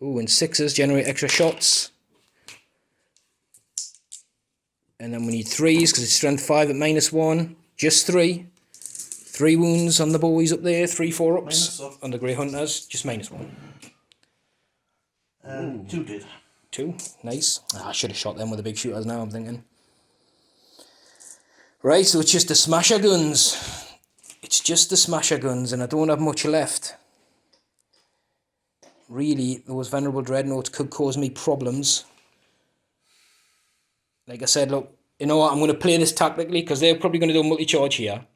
Ooh, and 6s generate extra shots. And then we need 3s because it's strength 5 at -1. Just 3. 3 wounds on the boys up there. 3 4-ups on the Grey Hunters. Just -1. 2 did. 2. Nice. I should have shot them with the big shooters now, I'm thinking. Right, so it's just the smasher guns. It's just the smasher guns, and I don't have much left. Really, those Venerable Dreadnoughts could cause me problems. Like I said, look, you know what, I'm going to play this tactically, because they're probably going to do a multi-charge here,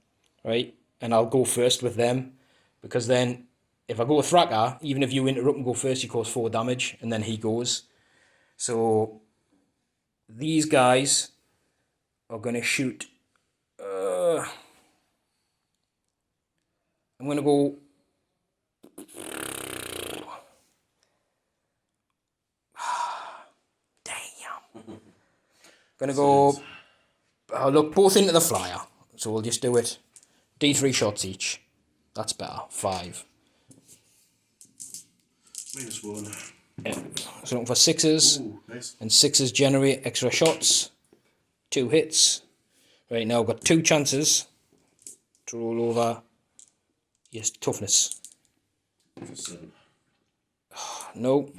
right? And I'll go first with them, because then, if I go with Thrakka, even if you interrupt and go first, he causes 4 damage, and then he goes. So, these guys are going to shoot. I'm going to go. Damn. Going to go. I'll look both into the flyer. So we'll just do it. D3 shots each. That's better. 5. -1. Yeah. So looking for 6s. Ooh, nice. And 6s generate extra shots. 2 hits. Right, now I've got 2 chances to roll over. Yes, toughness. 7. No.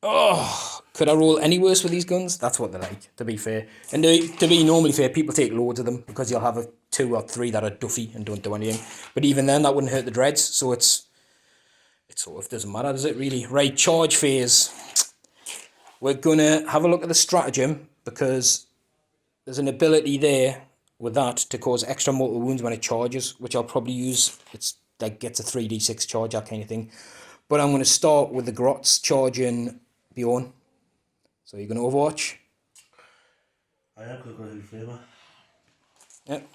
Oh, could I roll any worse with these guns? That's what they're like, to be fair. And to be normally fair, people take loads of them because you'll have 2 or 3 that are duffy and don't do anything. But even then, that wouldn't hurt the dreads. So it sort of doesn't matter, does it really? Right, charge phase. We're going to have a look at the stratagem because there's an ability there with that to cause extra mortal wounds when it charges, which I'll probably use. It's like gets a 3d6 charge, that kind of thing. But I'm going to start with the Grots charging Bjorn. So you're going to Overwatch? I am going to go ahead flavor. Yep.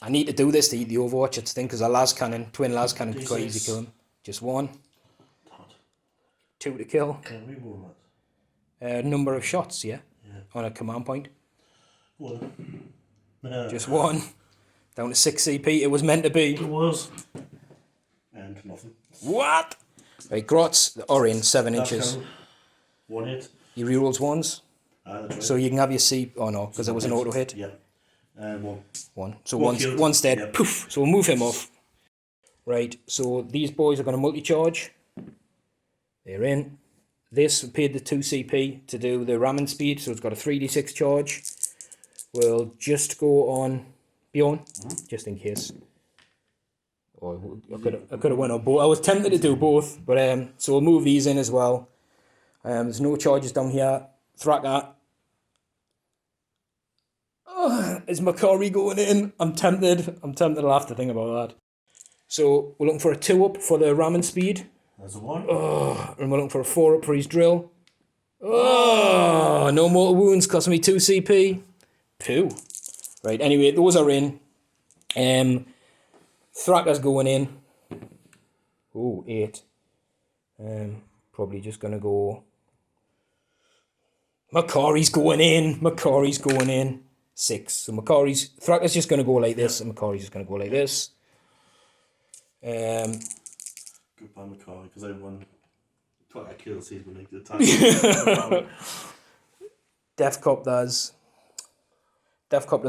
I need to do this to eat the Overwatch, it's the thing, because a las cannon, twin las cannon, quite easy to kill him. Just 1. 2 to kill. Can we roll that? Number of shots, yeah? On a command point. 1. Just 1. Down to 6 CP. It was meant to be. It was. And nothing. What? Right, Grots are in 7 inches. 1 hit. He rerolls 1s. That's right. So you can have your C. Oh no, because it was an auto hit. Yeah. And 1. 1. So one's dead. Yep. Poof. So we'll move him off. Right, so these boys are going to multi-charge. They're in. This paid the 2 CP to do the ramming speed, so it's got a 3d6 charge. We'll just go on Bjorn, just in case. Oh, I could have went on both. I was tempted to do both, but so we'll move these in as well. There's no charges down here. Thrakka. Oh, is Makari going in? I'm tempted. I'll have to think about that. So we're looking for a 2-up for the ramming speed. There's a 1. Oh, and we're looking for a 4-up for his drill. Oh, no mortal wounds, costing me 2 CP. Pooh. Right, anyway, those are in. Thrakka's going in. Oh, 8. Probably just going to go... Makari's going in. 6. So Thrakka's just going to go like this, and Makari's just going to go like this. Goodbye, Macari, because everyone thought I killed sees when they did attack. Deathcopters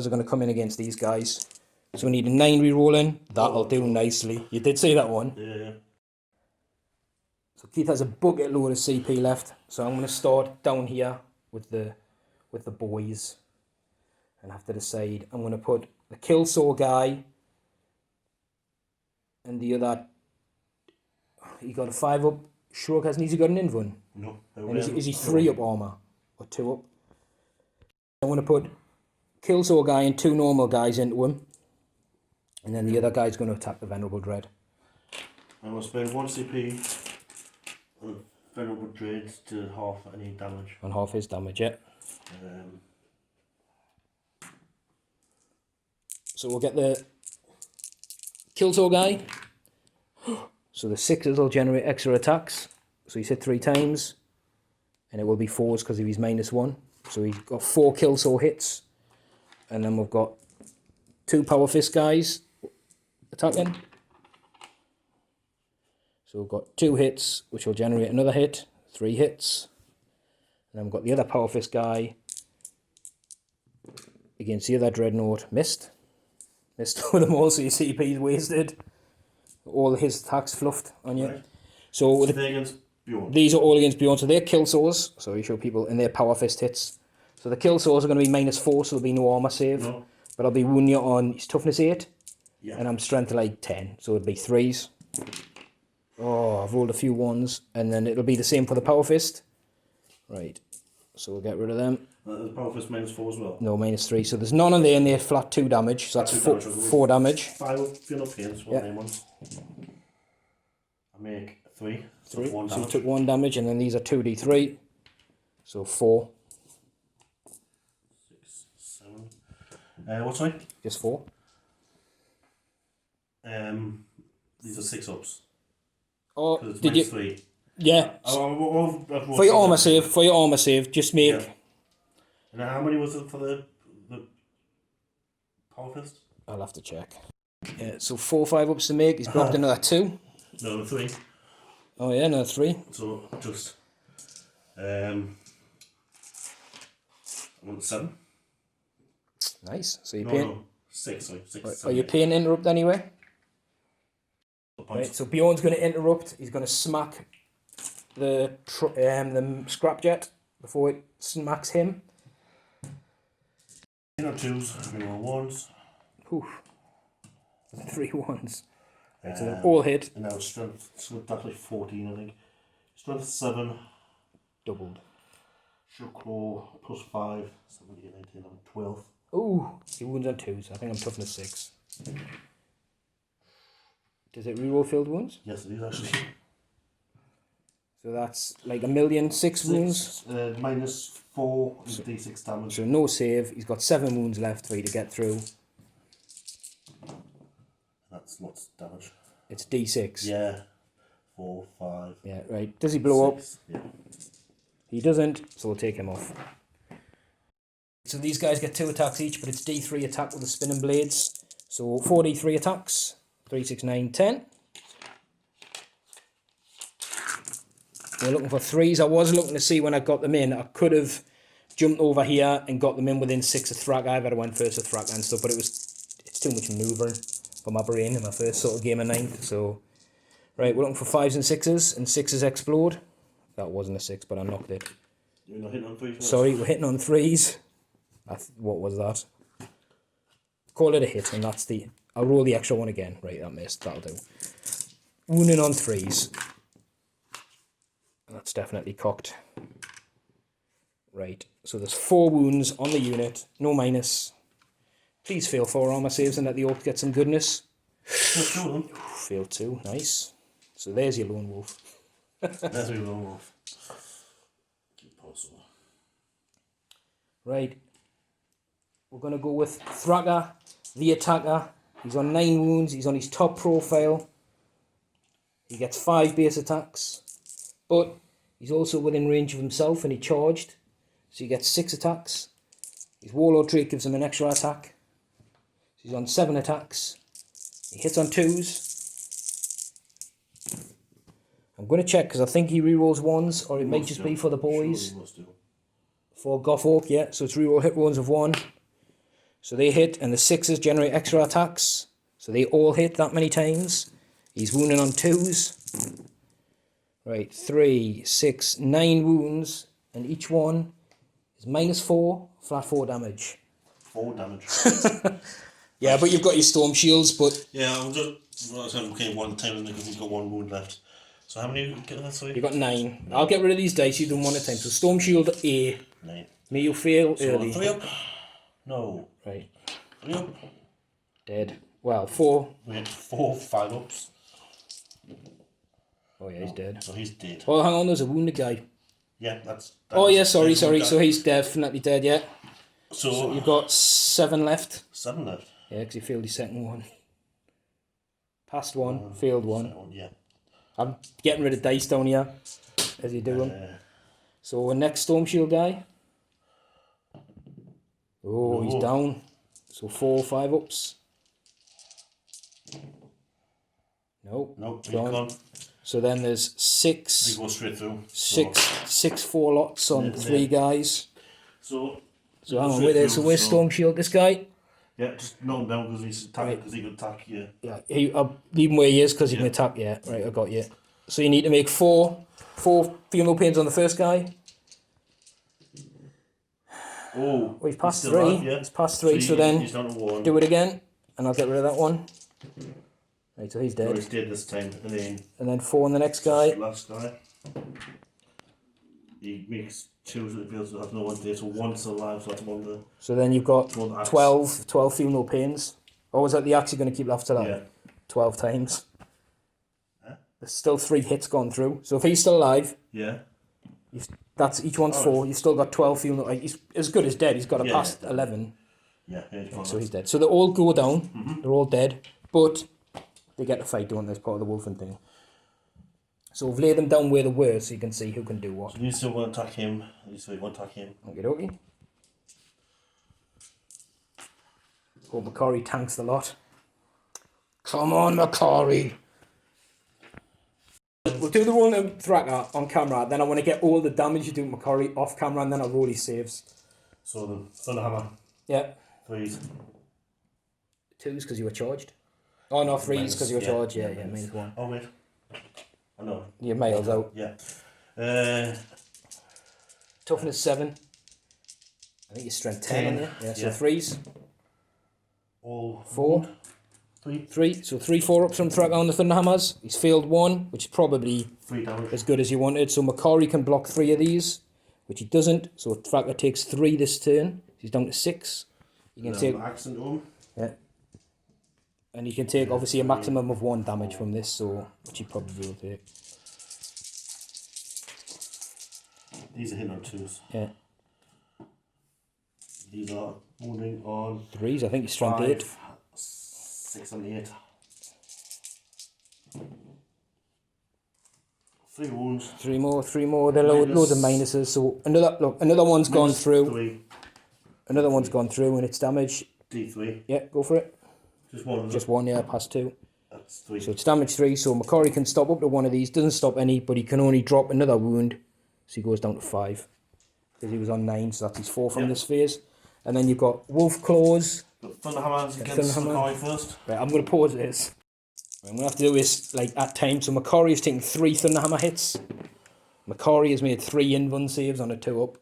are going to come in against these guys. So we need a 9 rerolling. That'll do nicely. You did say that one. Yeah. So Keith has a bucket load of CP left. So I'm going to start down here with the boys. And have to decide. I'm going to put the kill saw guy and the other. He got a 5-up. Shrug hasn't he got an invuln? No. And is he 3-up armor or 2-up? I'm going to put kill saw guy and 2 normal guys into him, and then the other guy's going to attack the venerable dread. I'm going to spend 1 CP on venerable dread to half any damage. On half his damage, yeah. So we'll get the kill saw guy. So the 6s will generate extra attacks. So he's hit 3 times. And it will be 4s because of his -1. So he's got 4 kill saw hits. And then we've got 2 power fist guys attacking. So we've got 2 hits, which will generate another hit. 3 hits. And then we've got the other power fist guy against the other dreadnought. Missed with them all, so your CP's wasted. All his attacks fluffed on you. Right. So these are all against Bjorn. So they're kill saws. So you show people in their power fist hits. So the kill saws are going to be -4, so there'll be no armor save. No. But I'll be wounding you on his toughness 8. Yeah. And I'm strength like 10. So it'll be 3s. Oh, I've rolled a few 1s. And then it'll be the same for the power fist. Right. So we'll get rid of them. The power fist -4 as well? No, -3. So there's none on there and they're flat 2 damage. So that's 4 damage. 5 up, you're not paying, so name ones. I make 3. So 3. 1 So you damage. took 1 damage, and then these are 2d3. So 4. 6, 7. What's right? Just 4. These are 6 ups. Oh, Because it's did you? -3. Yeah. For your armor save, just make. Yeah. And how many was it for the power fist? I'll have to check. Yeah, so 4 or 5 ups to make. He's dropped another 2. No, 3. Oh yeah, another 3. So just I'm on 7. Nice. So you're No, paying. no, 6. Sorry, 6. Right, 7, are you 8. paying interrupt anyway? Points. Right. So Bjorn's going to interrupt. He's going to smack the scrapjet before it smacks him. 2s, we roll 1s. Oof. 3 1s. Right, so they're all hit. And now strength, so that's like 14, I think. Strength 7, Doubled. shock claw plus 5, 17, 19, 11, 12. Ooh, he wounds on 2s. I think I'm toughness 6. Does it reroll filled wounds? Yes, it is actually. So that's like 1,000,006 wounds. -4 is d6 damage. So no save. He's got 7 wounds left for you to get through. That's lots of damage. It's d6. Yeah. 4, 5. Yeah, right. Does he blow 6. Yeah. He doesn't, so we'll take him off. So these guys get 2 attacks each, but it's d3 attack with the spinning blades. So 4d3 attacks. 3, 6, 9, 10. We're looking for 3s. I was looking to see when I got them in. I could have jumped over here and got them in within 6 of Thrakka. I better went first with Thrakka and stuff, but it's too much manoeuvring for my brain in my first sort of game of 9th. So, right, we're looking for 5s and 6s, and 6s explode. That wasn't a 6, but I knocked it. You're not hitting on 3s? Sorry, we're hitting on 3s. What was that? Call it a hit, and that's the... I'll roll the extra one again. Right, that missed. That'll do. Wounding on 3s. That's definitely cocked. Right, so there's 4 wounds on the unit. No minus. Please fail 4 armor saves and let the orc get some goodness. Fail 2, nice. So there's your lone wolf. There's your lone wolf. Impossible. Right. We're going to go with Thrakka, the attacker. He's on 9 wounds. He's on his top profile. He gets 5 base attacks. But he's also within range of himself and he charged. So he gets 6 attacks. His warlord trait gives him an extra attack. So he's on 7 attacks. He hits on 2s. I'm going to check because I think he rerolls 1s, or it might just be for the boys. For Goth Orc, yeah. So it's reroll hit rolls of 1. So they hit, and the 6s generate extra attacks. So they all hit that many times. He's wounding on 2s. Right, 3, 6, 9 wounds, and each one is -4, flat 4 damage. 4 damage. Yeah, but you've got your storm shields, but... Yeah, I'm just... Well, I became 1 time, because he's got 1 wound left. So how many... You've got 9. I'll get rid of these dice, you do them 1 at a time. So storm shield A. 9. May you fail early. 3 up. No. Right. 3 up. Dead. Well, 4. We had 4, 5 ups. Oh yeah, he's dead. So he's dead. Oh, hang on, there's a wounded guy. Yeah, that's Oh yeah, sorry. So he's definitely dead, yeah. So You've got 7 left. 7 left. Yeah, because he failed his second one. Passed 1, failed 1. Yeah. I'm getting rid of dice down here as you do them. So next storm shield guy. Oh, he's down. So 4, 5 ups. Nope. He's gone. So then there's He 6, goes straight through. 6 4 lots on 3 guys. So hang on, wait there. So where's storm shield? This guy. Yeah, just knock him down because he's attacking, because he can attack you. Yeah, I'll leave him where he is because he can attack. Yeah, right, I got you. So you need to make 4 funeral pains on the first guy. Oh, he's past still 3. alive, yeah. He's past 3, so then he's down to 1. do it again, and I'll get rid of that one. Right, so he's dead. No, he's dead this time, and then 4 on the next guy. Last guy. He makes 2 that he feels to have no one there, so 1's still alive, so that's 1 there. So then you've got 12 funeral pains. Or was that the axe you're going to keep after that? Yeah. 12 times. Huh? there's still 3 hits gone through. So if he's still alive, Yeah. that's each one's 4. You've still got 12 feeling like he's as good as dead. He's got a past 11. Yeah, So he's dead. So they all go down. They're all dead, but they get to fight, don't they, as part of the wolfing thing. So we've laid them down where they were so you can see who can do what. So these two won't attack him, these three won't attack him. Okie dokie. Hope Macquarie tanks the lot. Come on, Macquarie! We'll do the rolling of Thrakka on camera, then I want to get all the damage you do to Macquarie off camera, and then I'll roll his saves. So the Thunderhammer. Yeah. 3s. 2s because you were charged. Oh no, 3s because you were charged. Yeah, minus 1. Oh wait. I know. Your mail's out. Yeah. Toughness 7. I think your strength 10 on you. Yeah, so 3s. All 4. 3. So 3 4-ups from Thrakka on the Thunderhammers. He's failed 1, which is probably 3 damage. as good as you wanted. So Macquarie can block 3 of these, which he doesn't. So Thrakka takes 3 this turn. He's down to 6. You can take axe into him. Yeah. And you can take obviously a maximum of 1 damage from this, so which he probably will take. These are hitting on 2s. Yeah. These are wounding on 3s, I think he's strength 8. 6 and 8. 3 wounds. 3 more. There are loads of minuses. So another one's gone through. 3. Another one's gone through and it's damage. D3. Yeah, go for it. Just 1. Just 1, yeah, past 2. That's 3. So it's damage 3. So Macquarie can stop up to 1 of these. Doesn't stop any, but he can only drop another wound. So he goes down to 5. Because he was on 9, so that's his 4 from this phase. And then you've got Wolf Claws. Thunderhammers against Macquarie first. Right, I'm going to pause this. What I'm going to have to do is, like, at time, so Macquarie has taken 3 Thunderhammer hits. Macquarie has made 3 invuln saves on a 2-up.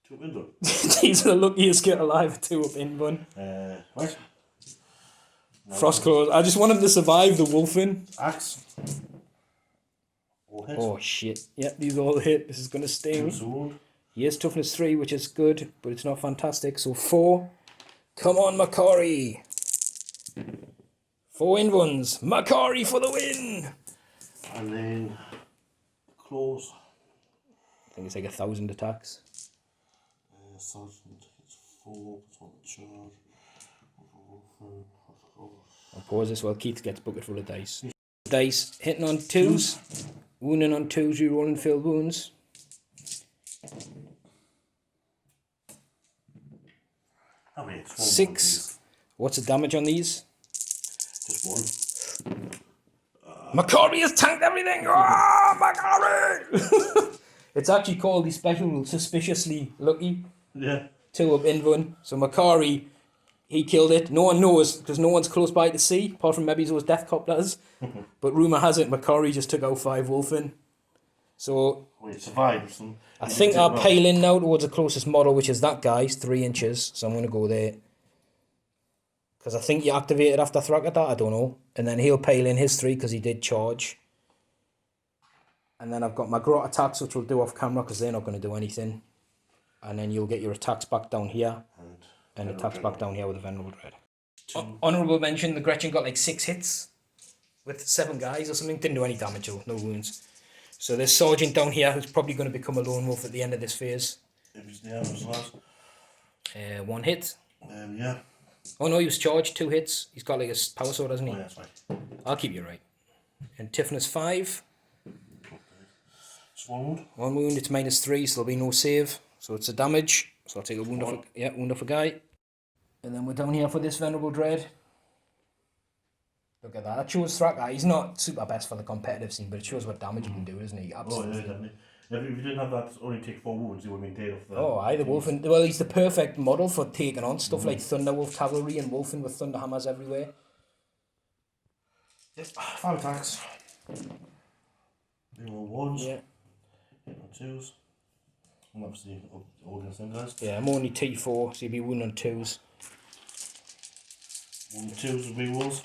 2 invuln? He's the luckiest kid alive, 2-up invuln. Right. No, Frost Claws. I just want him to survive the wolfing. Axe. All hit. Oh, shit. Yeah, these all hit. This is going to sting. He is toughness 3, which is good, but it's not fantastic. So 4. Come on, Macquarie. 4 invulns. Macquarie for the win. And then claws. I think it's like 1,000 attacks. Sergeant, it's 4 on the charge. I'll pause this while Keith gets bucket full of dice. Dice hitting on 2s. Wounding on 2s, you rolling failed wounds. How many? 6. What's the damage on these? Just 1. Macquarie has tanked everything! Oh, Macquarie! It's actually called the special rule, suspiciously lucky. Yeah. 2-up invuln. So Macquarie, he killed it. No one knows, because no one's close by to see, apart from maybe those death copters. But rumour has it, Macquarie just took out 5 wolfing. So We survived. I think I'll pile in now towards the closest model, which is that guy's 3 inches. So I'm going to go there. Because I think you activated after Thrakka that, I don't know. And then he'll pile in his 3 because he did charge. And then I've got my grot attacks, which we'll do off camera because they're not going to do anything. And then you'll get your attacks back down here. And attacks back down here with a Venerable Dread. Honourable mention, the Gretchen got like 6 hits. With 7 guys or something. Didn't do any damage though, no wounds. So there's Sergeant down here who's probably going to become a lone wolf at the end of this phase. If he's there, was last. 1 hit. Yeah. Oh no, he was charged, 2 hits. He's got like a power sword, hasn't he? Oh, yeah, that's right. I'll keep you right. And toughness 5. Just 1 wound. 1 wound, it's -3, so there'll be no save. So it's a damage. So I'll take a wound off. Wound off a guy. And then we're down here for this Venerable Dread. Look at that. That shows Thrakka. He's not super best for the competitive scene, but it shows what damage he can do, isn't he? Absolutely. Oh, yeah, definitely. If you didn't have that, only take 4 wounds, you would have been dead off that. Oh, aye, the Wolfen. Well, he's the perfect model for taking on stuff like Thunderwolf Cavalry and Wolfen with Thunderhammers everywhere. Yep, 5 attacks. Roll 1s. Yeah. Hit on 2s. And obviously, all the same guys. Yeah, I'm only T4, so you'll be wounded on 2s. 1 2s with rerolls.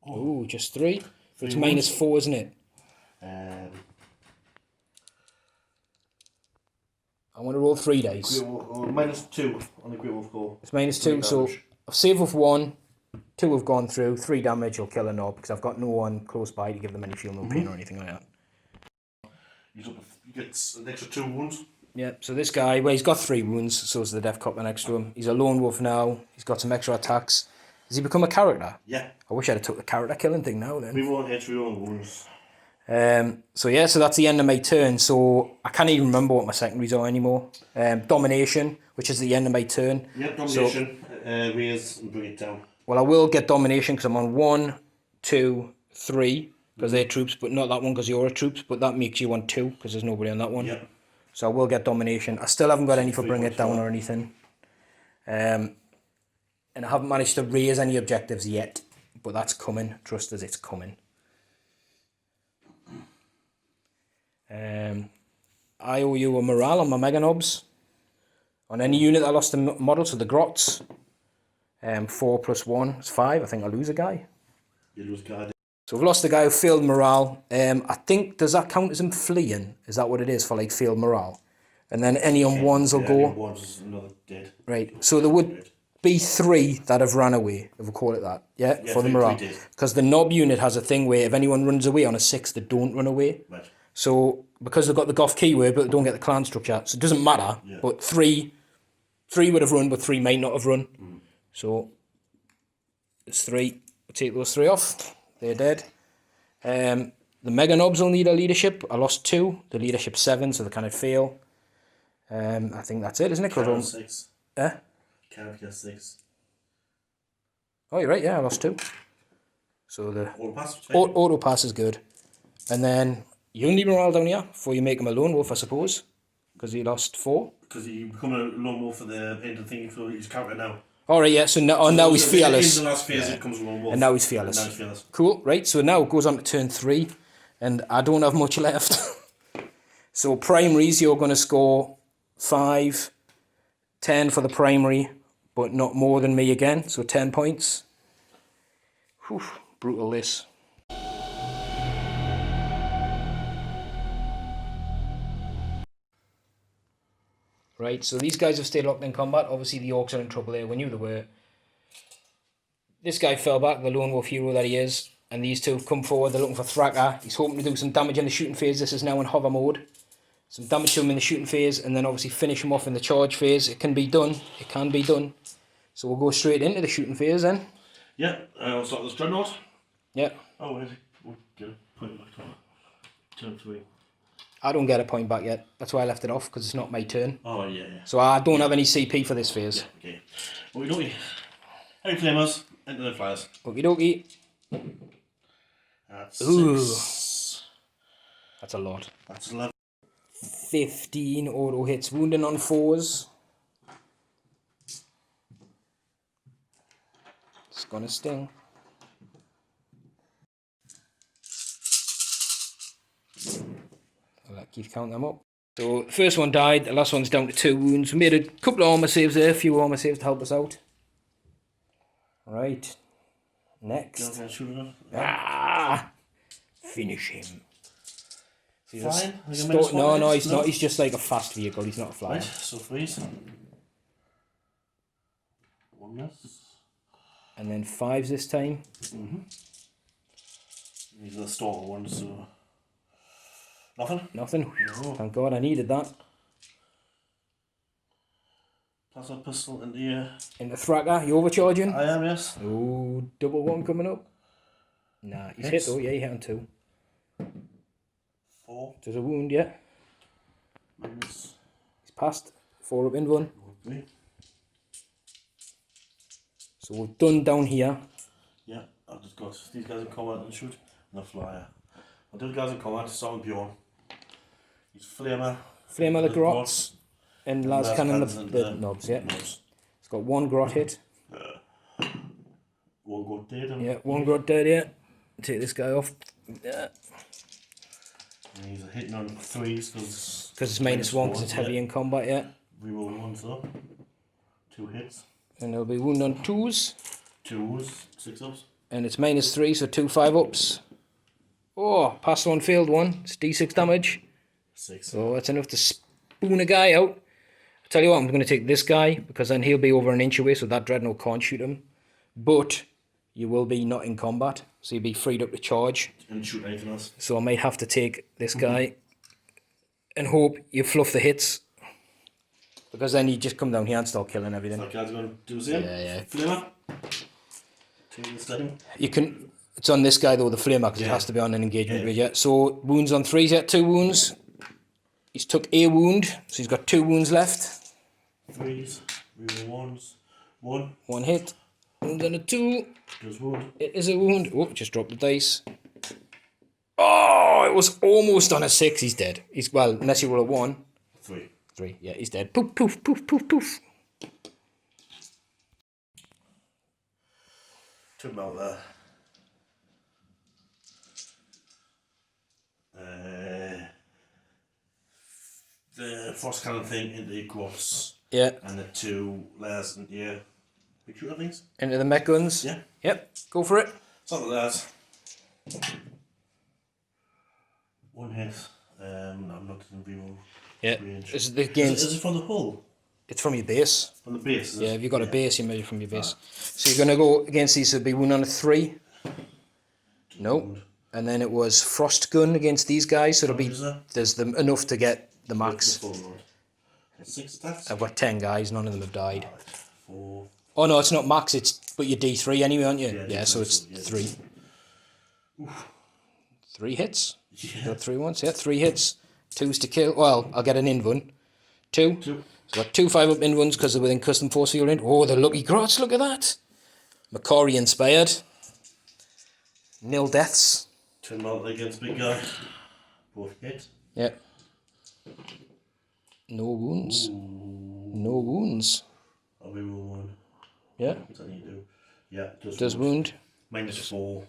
Ooh, just 3. It's wounds. -4, isn't it? I want to roll 3 dice. -2 on the Great Wolf Call. It's -2, so I've saved with 1. 2 have gone through, 3 damage, will kill a knob, because I've got no one close by to give them any feel no pain or anything like that. You get an extra 2 wounds. Yeah, so this guy, well, he's got 3 wounds, so is the Death Copper next to him. He's a lone wolf now, he's got some extra attacks. Has he become a character? Yeah. I wish I'd have took the character killing thing now then. We won't hit your own wounds. So yeah, so that's the end of my turn, so I can't even remember what my secondaries are anymore. Domination, which is the end of my turn. Yep, domination, raise and bring it down. Well, I will get domination because I'm on 1, 2, 3, because they're troops, but not that one because you're a troops, but that makes you on 2 because there's nobody on that one. Yep. So I will get domination. I still haven't got any for bring it down or anything. And I haven't managed to raise any objectives yet, but that's coming. Trust us, it's coming. I owe you a morale on my Mega Knobs. On any unit that lost a model, so the Grots. 4 + 1 is 5. I think I lose a guy. You lose a guy. So we've lost a guy who failed morale. I think, does that count as him fleeing? Is that what it is for like failed morale? And then any on ones will go. Ones is another dead. Right. So there would be 3 that have ran away, if we call it that. Yeah, for the morale. Because the knob unit has a thing where if anyone runs away on a 6, they don't run away. Right. So because they've got the Goth keyword, but they don't get the clan structure, so it doesn't matter. Yeah. But 3 would have run, but 3 might not have run. Mm. So there's 3. We'll take those 3 off. They're dead. The Mega Knobs will need a leadership. I lost 2. The leadership 7, so they kind of fail. I think that's it, isn't it? Can't 6. Can't get 6. Oh, you're right. Yeah, I lost 2. So the auto pass is good. And then you need morale down here before you make him a lone wolf, I suppose, because he lost 4. Because he become a lone wolf for the end of the thing, so he's counter now. All right, yeah. So now he's fearless. In the last phase, it becomes a lone wolf. And now he's fearless. Cool. Right. So now it goes on to turn 3, and I don't have much left. So primaries, you're going to score 5, 10 for the primary, but not more than me again. So 10 points. Whew, brutal this. Right, so these guys have stayed locked in combat. Obviously, the Orks are in trouble here. We knew they were. This guy fell back, the lone wolf hero that he is. And these 2 have come forward. They're looking for Thrakka. He's hoping to do some damage in the shooting phase. This is now in hover mode. Some damage to him in the shooting phase. And then obviously finish him off in the charge phase. It can be done. It can be done. So we'll go straight into the shooting phase then. Yeah, I'll start this Dreadnought. Yeah. Oh, wait. We'll get a point back to turn 3. I don't get a point back yet. That's why I left it off, because it's not my turn. Oh, yeah. So I don't have any CP for this phase. Yeah, okay. Okie dokie. Heavy flamers, into the flyers. Okie dokie. That's 6. That's a lot. That's 11. 15 auto hits. Wounding on 4s. It's gonna sting. I'll let Keith count them up. So the first one died, the last one's down to 2 wounds. We made a couple of armour saves there, a few armour saves to help us out. Right. Next. Finish him. Flying? No, he's not. He's just like a fast vehicle. He's not a flyer. Right, so freeze. 1 miss. And then 5s this time. These are the starter ones, so... Nothing? Nothing. No. Thank God I needed that. Pass a pistol in the air. Into Thrakka, you overcharging? I am, yes. Oh, double 1 coming up. Nah, he's hit though. Yeah, he hit on 2. 4. There's a wound, yeah. Minus. He's passed. 4 up in 1. Okay. So we're done down here. Yeah, I've just got these guys in combat and shoot, and the flyer. I'll do the guys in combat, start with Bjorn. He's Flamer. Flamer the grots. And Las Cannon the knobs, yeah. Knobs. It's got 1 grot hit. 1 grot dead. Yeah, 1 grot dead, yeah. Take this guy off. Yeah. And he's hitting on 3s because it's -1 because it's heavy in combat, yeah. Reroll 1s up. 2 hits. And there'll be wound on 2s. 2s, 6 ups. And it's -3, so 2 5-ups. Oh, passed 1, failed 1. It's D6 damage. 6. So that's enough to spoon a guy out. I tell you what, I'm going to take this guy because then he'll be over an inch away, so that Dreadnought can't shoot him. But you will be not in combat, so you'll be freed up to charge. And shoot anything else. So I might have to take this guy and hope you fluff the hits. Because then you just come down here and start killing everything. That guy's going to do the same. Yeah. Flamer. Take the steady. You can... It's on this guy though, the flamer, because it has to be on an engagement grid, yeah. So, wounds on 3s, yeah, 2 wounds. He's took a wound, so he's got 2 wounds left. 3s, reroll 1s. 1. 1 hit. Wound on a 2. Does wound. It is a wound. Oh, just dropped the dice. Oh, it was almost on a 6. He's dead. He's, well, unless you roll a 1. 3. 3, yeah, he's dead. Poof, poof, poof, poof, poof. Took him out there. The frost cannon thing into the grots. Yeah. And the 2 layers into your recruiter things. Into the mech guns? Yeah. Yep, go for it. Something like that. 1 hit. I'm not in reroll. Yeah. Is it from the hull? It's from your base. From the base? Yeah, if you've got a base, you measure from your base. So you're going to go against these, so it'll be wound on a 3. No. And then it was frost gun against these guys, so it'll be, there's enough to get the max. 6 attacks? I've got 10 guys, none of them have died. 4. Oh no, it's not max, it's but you're D3 anyway, aren't you? Yeah, so it's 3. Oof. 3 hits? Yeah. Got 3 ones, yeah, 3 hits. 2's to kill, well, I'll get an invuln. 2. So I've got 2 5-up invuns because they're within custom force field range. Oh, the lucky grots, look at that. Macquarie inspired. 0 deaths. 2 melt against big guy. Both hit. Yep. No wounds. Ooh. No wounds. I'll reroll 1. Yeah. What's that need to do? Yeah, Does wound. -4. So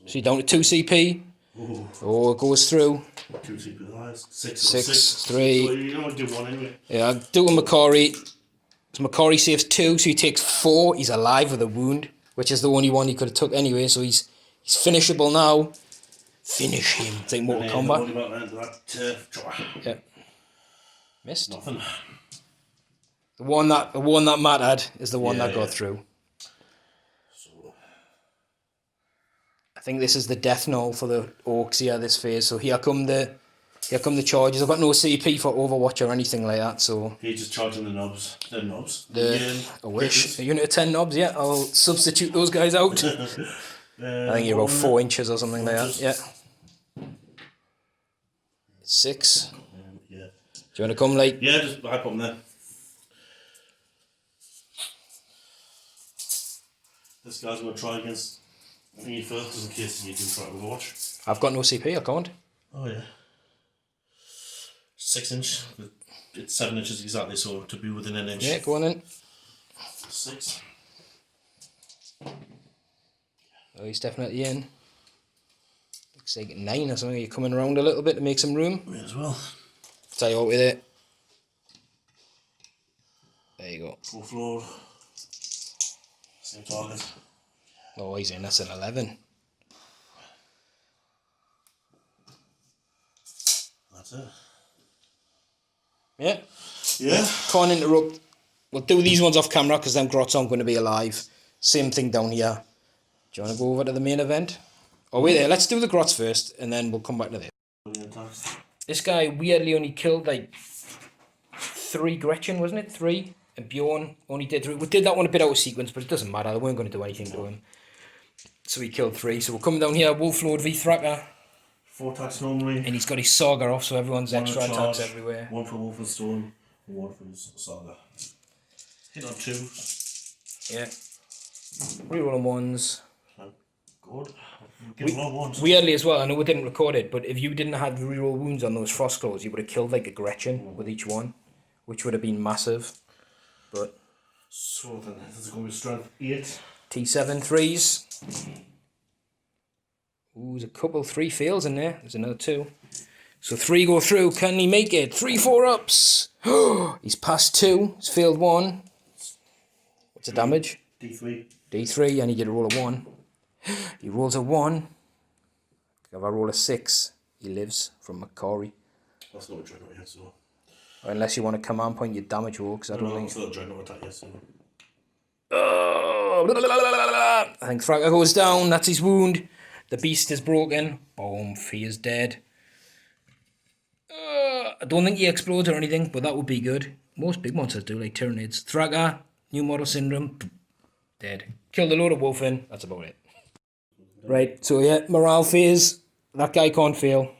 you're down to 2 CP. Ooh. Oh, it goes through. 2 CP the highest. 6. 6, 3. So you only do 1 anyway. Yeah, I'll do a Macquarie. So Macquarie saves 2, so he takes 4. He's alive with a wound, which is the only one he could have took anyway, so he's finishable now. Finish him. It's like Mortal Kombat. Yeah. Missed. Nothing. The one that mattered is the one that got through. So I think this is the death knell for the Orks here this phase. So here come the charges. I've got no CP for Overwatch or anything like that. So he's just charging the knobs. The knobs. I wish a unit of 10 knobs. Yeah, I'll substitute those guys out. I think you're about 4 inches or something like that. Yeah. 6. Yeah. Do you want to come like? Yeah, just hype them there. This guy's going to try against me first, just in case you do try to Overwatch. I've got no CP, I can't. Oh yeah. 6 inch. It's 7 inches exactly, so to be within an inch. Yeah, go on in. 6. Oh, he's definitely in. Looks like 9 or something. You're coming around a little bit to make some room. Me as well. Tell you what with it. There you go. Full floor. Same target. Oh, he's in. That's an 11. That's it. Yeah. Yeah. Can't interrupt. We'll do these ones off camera because them grots aren't going to be alive. Same thing down here. Do you want to go over to the main event? Oh, wait there. Let's do the grots first and then we'll come back to this. This guy weirdly only killed like 3 Gretchen, wasn't it? 3. And Bjorn only did 3. We did that one a bit out of sequence, but it doesn't matter. They weren't going to do anything to him. So he killed 3. So we'll come down here. Wolflord v Thrakka. 4 attacks normally. And he's got his Saga off, so everyone's extra attacks everywhere. 1 for Wolfenstone, 1 for his Saga. Hit on 2. Yeah. Rerolling 1s. Good. Give him all 1s. Weirdly as well, I know we didn't record it, but if you didn't have reroll wounds on those frost claws, you would have killed like a Gretchen with each one, which would have been massive. But so then this is going to be strength 8. T7 3s. Ooh, there's a couple 3 fails in there. There's another 2. So 3 go through. Can he make it? 3 4-ups. He's passed 2. He's failed 1. What's the damage? D3. D3, and he get a roll of 1. He rolls a 1. If I roll a 6, he lives from Macquarie. That's not a dreadnought yet, so. Unless you want to command point your damage roll, because I don't think. It's not a dreadnought attack yet, so. Oh, Oh, I think Thrakka goes down. That's his wound. The beast is broken. Boom. He is dead. I don't think he explodes or anything, but that would be good. Most big monsters do, like Tyranids. Thrakka, new model syndrome, dead. Killed a load of wolfen. That's about it. Right, so yeah, morale phase. That guy can't fail.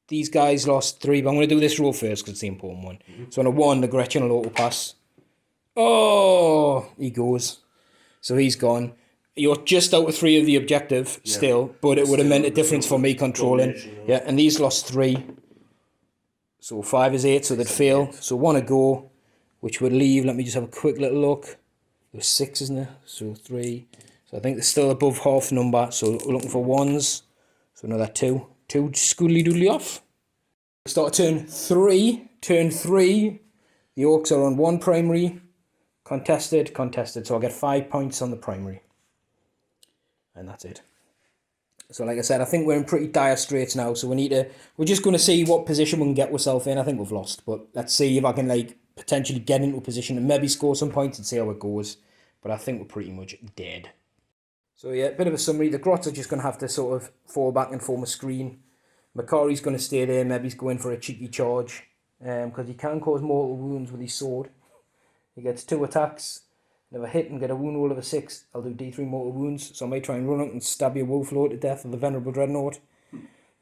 These guys lost 3, but I'm going to do this roll first because it's the important one. So on a 1, the Gretchen will auto pass. Oh, he goes. So he's gone. You're just out of 3 of the objective still, but it would have meant a difference for me controlling. Yeah, and these lost 3. So 5 is 8, so they'd fail. So 1 a go, which would leave, let me just have a quick little look. There's 6, isn't there? So 3. So I think they're still above half number, so we're looking for 1s. So another 2. 2 scoodly doodly off. Start turn 3. Turn 3. The Orks are on 1 primary. Contested. So I'll get 5 points on the primary. And that's it. So like I said, I think we're in pretty dire straits now. So we're just going to see what position we can get ourselves in. I think we've lost, but let's see if I can like potentially get into a position and maybe score some points and see how it goes. But I think we're pretty much dead. So yeah, a bit of a summary. The Grots are just going to have to sort of fall back and form a screen. Makari's going to stay there. Maybe he's going for a cheeky charge. Because he can cause mortal wounds with his sword. He gets 2 attacks. Never hit and get a wound roll of a 6. I'll do D3 mortal wounds. So I might try and run up and stab your wolf lord to death with the venerable dreadnought.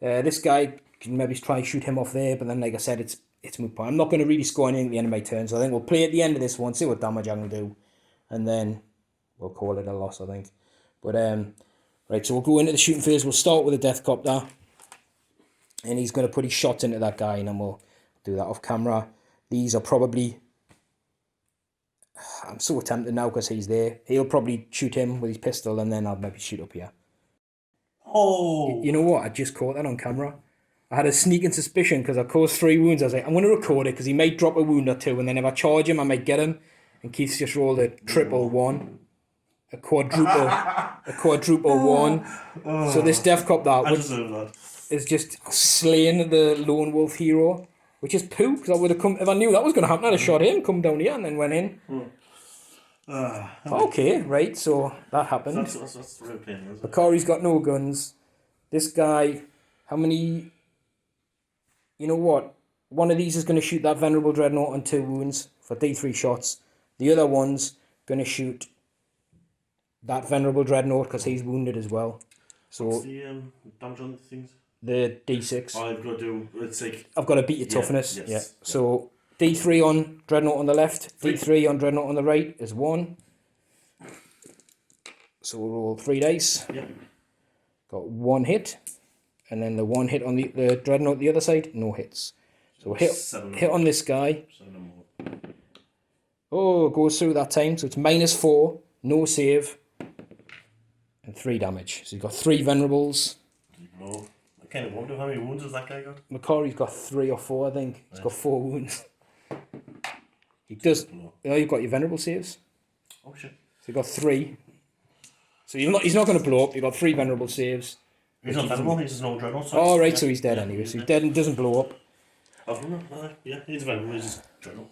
This guy can maybe try and shoot him off there, but then like I said, it's moot point. I'm not going to really score anything at the end of my turn, so I think we'll play at the end of this one, see what damage I can do, and then we'll call it a loss, I think. But right, so we'll go into the shooting phase. We'll start with a death copter, and he's going to put his shots into that guy, and then we'll do that off camera. These are probably, I'm so tempted now because he's there. He'll probably shoot him with his pistol, and then I'll maybe shoot up here. Oh! You know what? I just caught that on camera. I had a sneaking suspicion because I caused 3 wounds. I was like, I'm going to record it because he might drop a wound or 2, and then if I charge him, I might get him. And Keith's just rolled a triple 1. A quadruple 1. So this death copter is just slaying the lone wolf hero. Which is poo, because I would have come, if I knew that was going to happen, I'd have shot him, come down here, and then went in. Okay, right, so that happened. That's the real pain, isn't it? Makari's got no guns. This guy, how many... You know what? One of these is going to shoot that venerable dreadnought on 2 wounds for D3 shots. The other one's going to shoot that venerable dreadnought because he's wounded as well. So what's the damage on the things? The D6. I've got to do, it's like... I've got to beat your toughness. Yes, yeah. So D3 on dreadnought on the left, D3 on dreadnought on the right is 1. So we'll roll 3 dice. Yeah. Got 1 hit. And then the 1 hit on the dreadnought the other side, no hits. So hit on this guy. 7 Oh, it goes through that time. So it's -4, no save, and 3 damage. So you've got 3 venerables. No. I kind of wonder how many wounds has that guy got? Makari's got 3 or 4, I think. He's got 4 wounds. He does. You know, you've got your venerable saves. Oh shit. So you've got 3. So he's not going to blow up. You've got 3 venerable saves. He's not venerable, he's just no dreadnought. Oh, right, so he's dead anyway. So he's dead and doesn't blow up. Yeah, he's venerable, he's just dreadnought.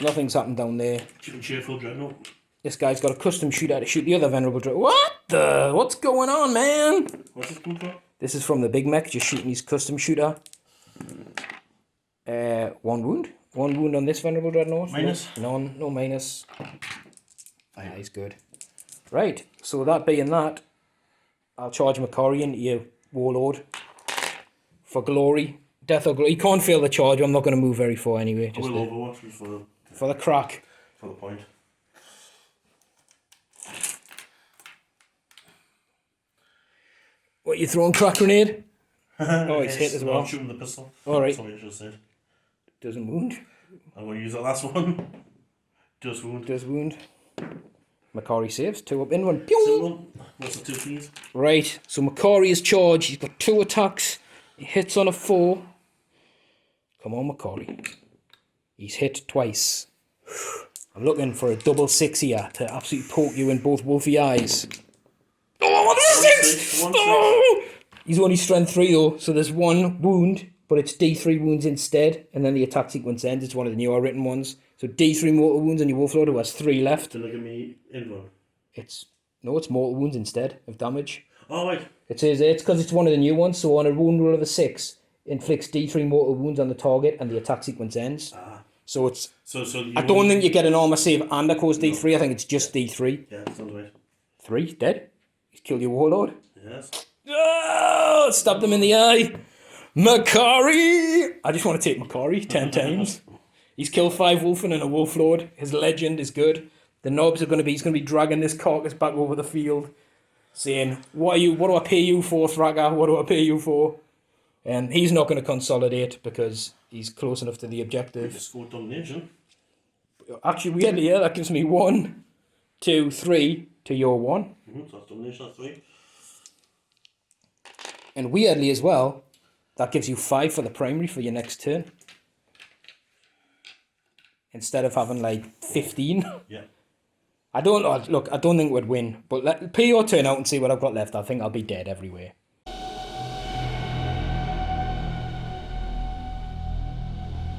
Nothing's happened down there. Cheerful dreadnought. This guy's got a custom shooter to shoot the other venerable dreadnought. What the? What's going on, man? What's this good for? This is from the Big Mech, just shooting his custom shooter. 1 wound. 1 wound on this venerable dreadnought. Minus? None, no minus. Yeah, he's good. Right, so that being that, I'll charge Makari into your warlord for glory. Death or glory. He can't fail the charge. I'm not going to move very far anyway. Just we'll overwatch for the crack. For the point. What, you throwing crack grenade? Oh, he's hit as well. I'm shooting the pistol. Alright. Sorry, I should have said. Doesn't wound. I'm going to use that last one. Does wound. Does wound. Makari saves. 2 up in 1. Pew! What's the 2 please? Right, so Makari is charged. He's got 2 attacks. He hits on a 4. Come on, Makari. He's hit twice. I'm looking for a double 6 here to absolutely poke you in both wolfy eyes. Oh, what is 6? Oh! He's only strength 3 though, so there's 1 wound. but it's D3 wounds instead, and then the attack sequence ends. It's one of the newer written ones. So D3 mortal wounds on your Warlord who has 3 left. Did they give me invuln? It's mortal wounds instead of damage. Oh, right. It says it's because it's one of the new ones. So on a wound roll of a 6, inflicts D3 mortal wounds on the target, and the attack sequence ends. So it's. So I don't think you get an armor save and a cause D3. I think it's just D3. Yeah, sounds right. 3 dead. He's killed your Warlord. Yes. Oh, stabbed him in the eye. Makari! I just want to take Makari 10 times. He's killed 5 Wolfen and a Wolflord. His legend is good. The knobs are he's going to be dragging this carcass back over the field, saying, what do I pay you for, Thrakka? What do I pay you for? And he's not going to consolidate because he's close enough to the objective. Just scored domination. Actually, weirdly, yeah, that gives me 1, 2, 3 to your 1. So that's domination, that's 3. And weirdly as well, that gives you 5 for the primary for your next turn. Instead of having like 15. Yeah. I don't think we'd win. But pay your turn out and see what I've got left. I think I'll be dead everywhere.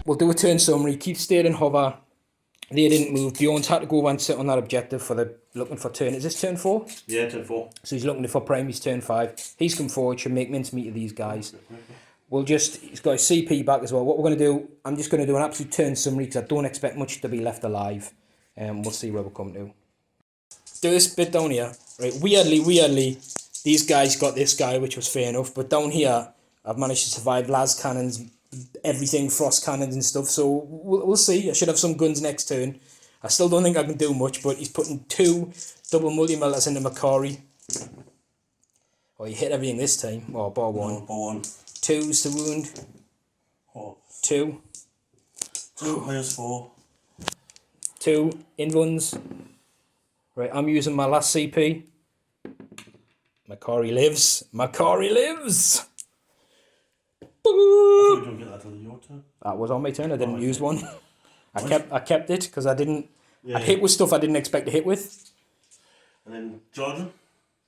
We'll do a turn summary. Keep staying in hover. They didn't move. Bjorn's had to go and sit on that objective for the looking for turn. Is this turn 4? Yeah, turn 4. So he's looking for primaries turn 5. He's come forward, should make mincemeat of these guys. He's got his CP back as well. What we're going to do, I'm just going to do an absolute turn summary because I don't expect much to be left alive. We'll see where we come to. Do this bit down here. Right, weirdly, these guys got this guy, which was fair enough. But down here, I've managed to survive las cannons, everything, frost cannons and stuff. So we'll see. I should have some guns next turn. I still don't think I can do much, but he's putting 2 double multi-melters into Makari. Oh, he hit everything this time. Oh, bar 1. No, bar 1. 2's to wound. Oh. 2. 2 minus 4. 2 invuns. Right, I'm using my last CP. Makari lives. Makari lives! You don't get that till your turn. That was on my turn. I didn't use one. I kept it because I didn't. I'd hit with stuff I didn't expect to hit with. And then charging.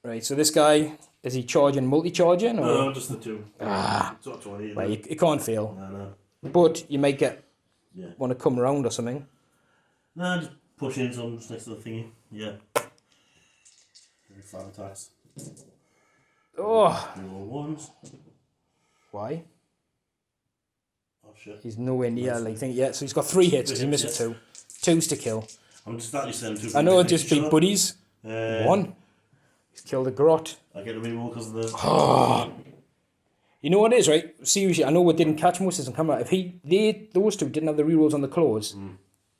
Right, so this guy, is he charging multi-charging? Or? No, just the 2. It's not 20. Well, you can't fail. No. But you might want to come around or something. No, just push in some next to the thingy. Yeah. 5 attacks. Oh. Roll 1s. Why? Oh shit. He's nowhere near, so he's got 3 hits because he missed 2. 2's to kill. I'm just actually saying 2. I know it'd just be buddies. 1. He's killed a grot. I get a reroll because of the... You know what it is, right? Seriously, I know we didn't catch most of this on camera. If those 2 didn't have the rerolls on the claws,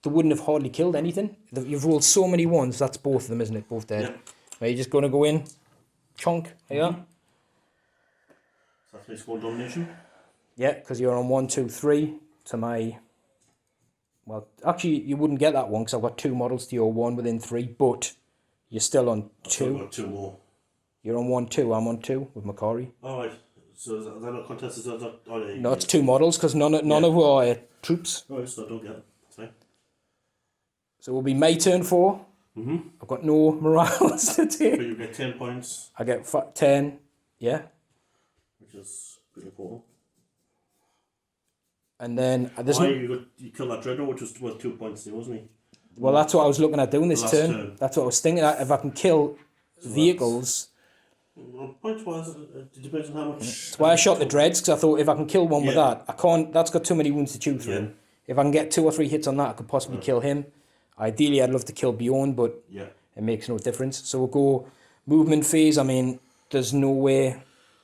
they wouldn't have hardly killed anything. You've rolled so many 1s, that's both of them, isn't it? Both dead. Yeah. Right, you're just going to go in, chunk, yeah. So that's my score domination. Yeah, because you're on 1, 2, 3 to my... Well, actually, you wouldn't get that one because I've got 2 models to your 1 within 3, but you're still on 2. I've got 2 more. You're on 1, 2, I'm on 2 with Makari. Alright, so is that not contested? No, it's 2 models because none of them are troops. Alright, so I don't get it. That's fine. So it will be my turn 4. I've got no morals to take. But you get 10 points. I get 10, yeah. Which is pretty important. And then there's you killed that Dreadnought, which was worth 2 points, wasn't he? Well, that's what I was looking at doing this turn. That's what I was thinking. If I can kill vehicles. Well, point was, did you mention how much? That's why I shot the dreads because I thought if I can kill one with that, I can't. That's got too many wounds to chew through. Yeah. If I can get 2 or 3 hits on that, I could possibly kill him. Ideally, I'd love to kill Bjorn, but it makes no difference. So we'll go movement phase. I mean, there's nowhere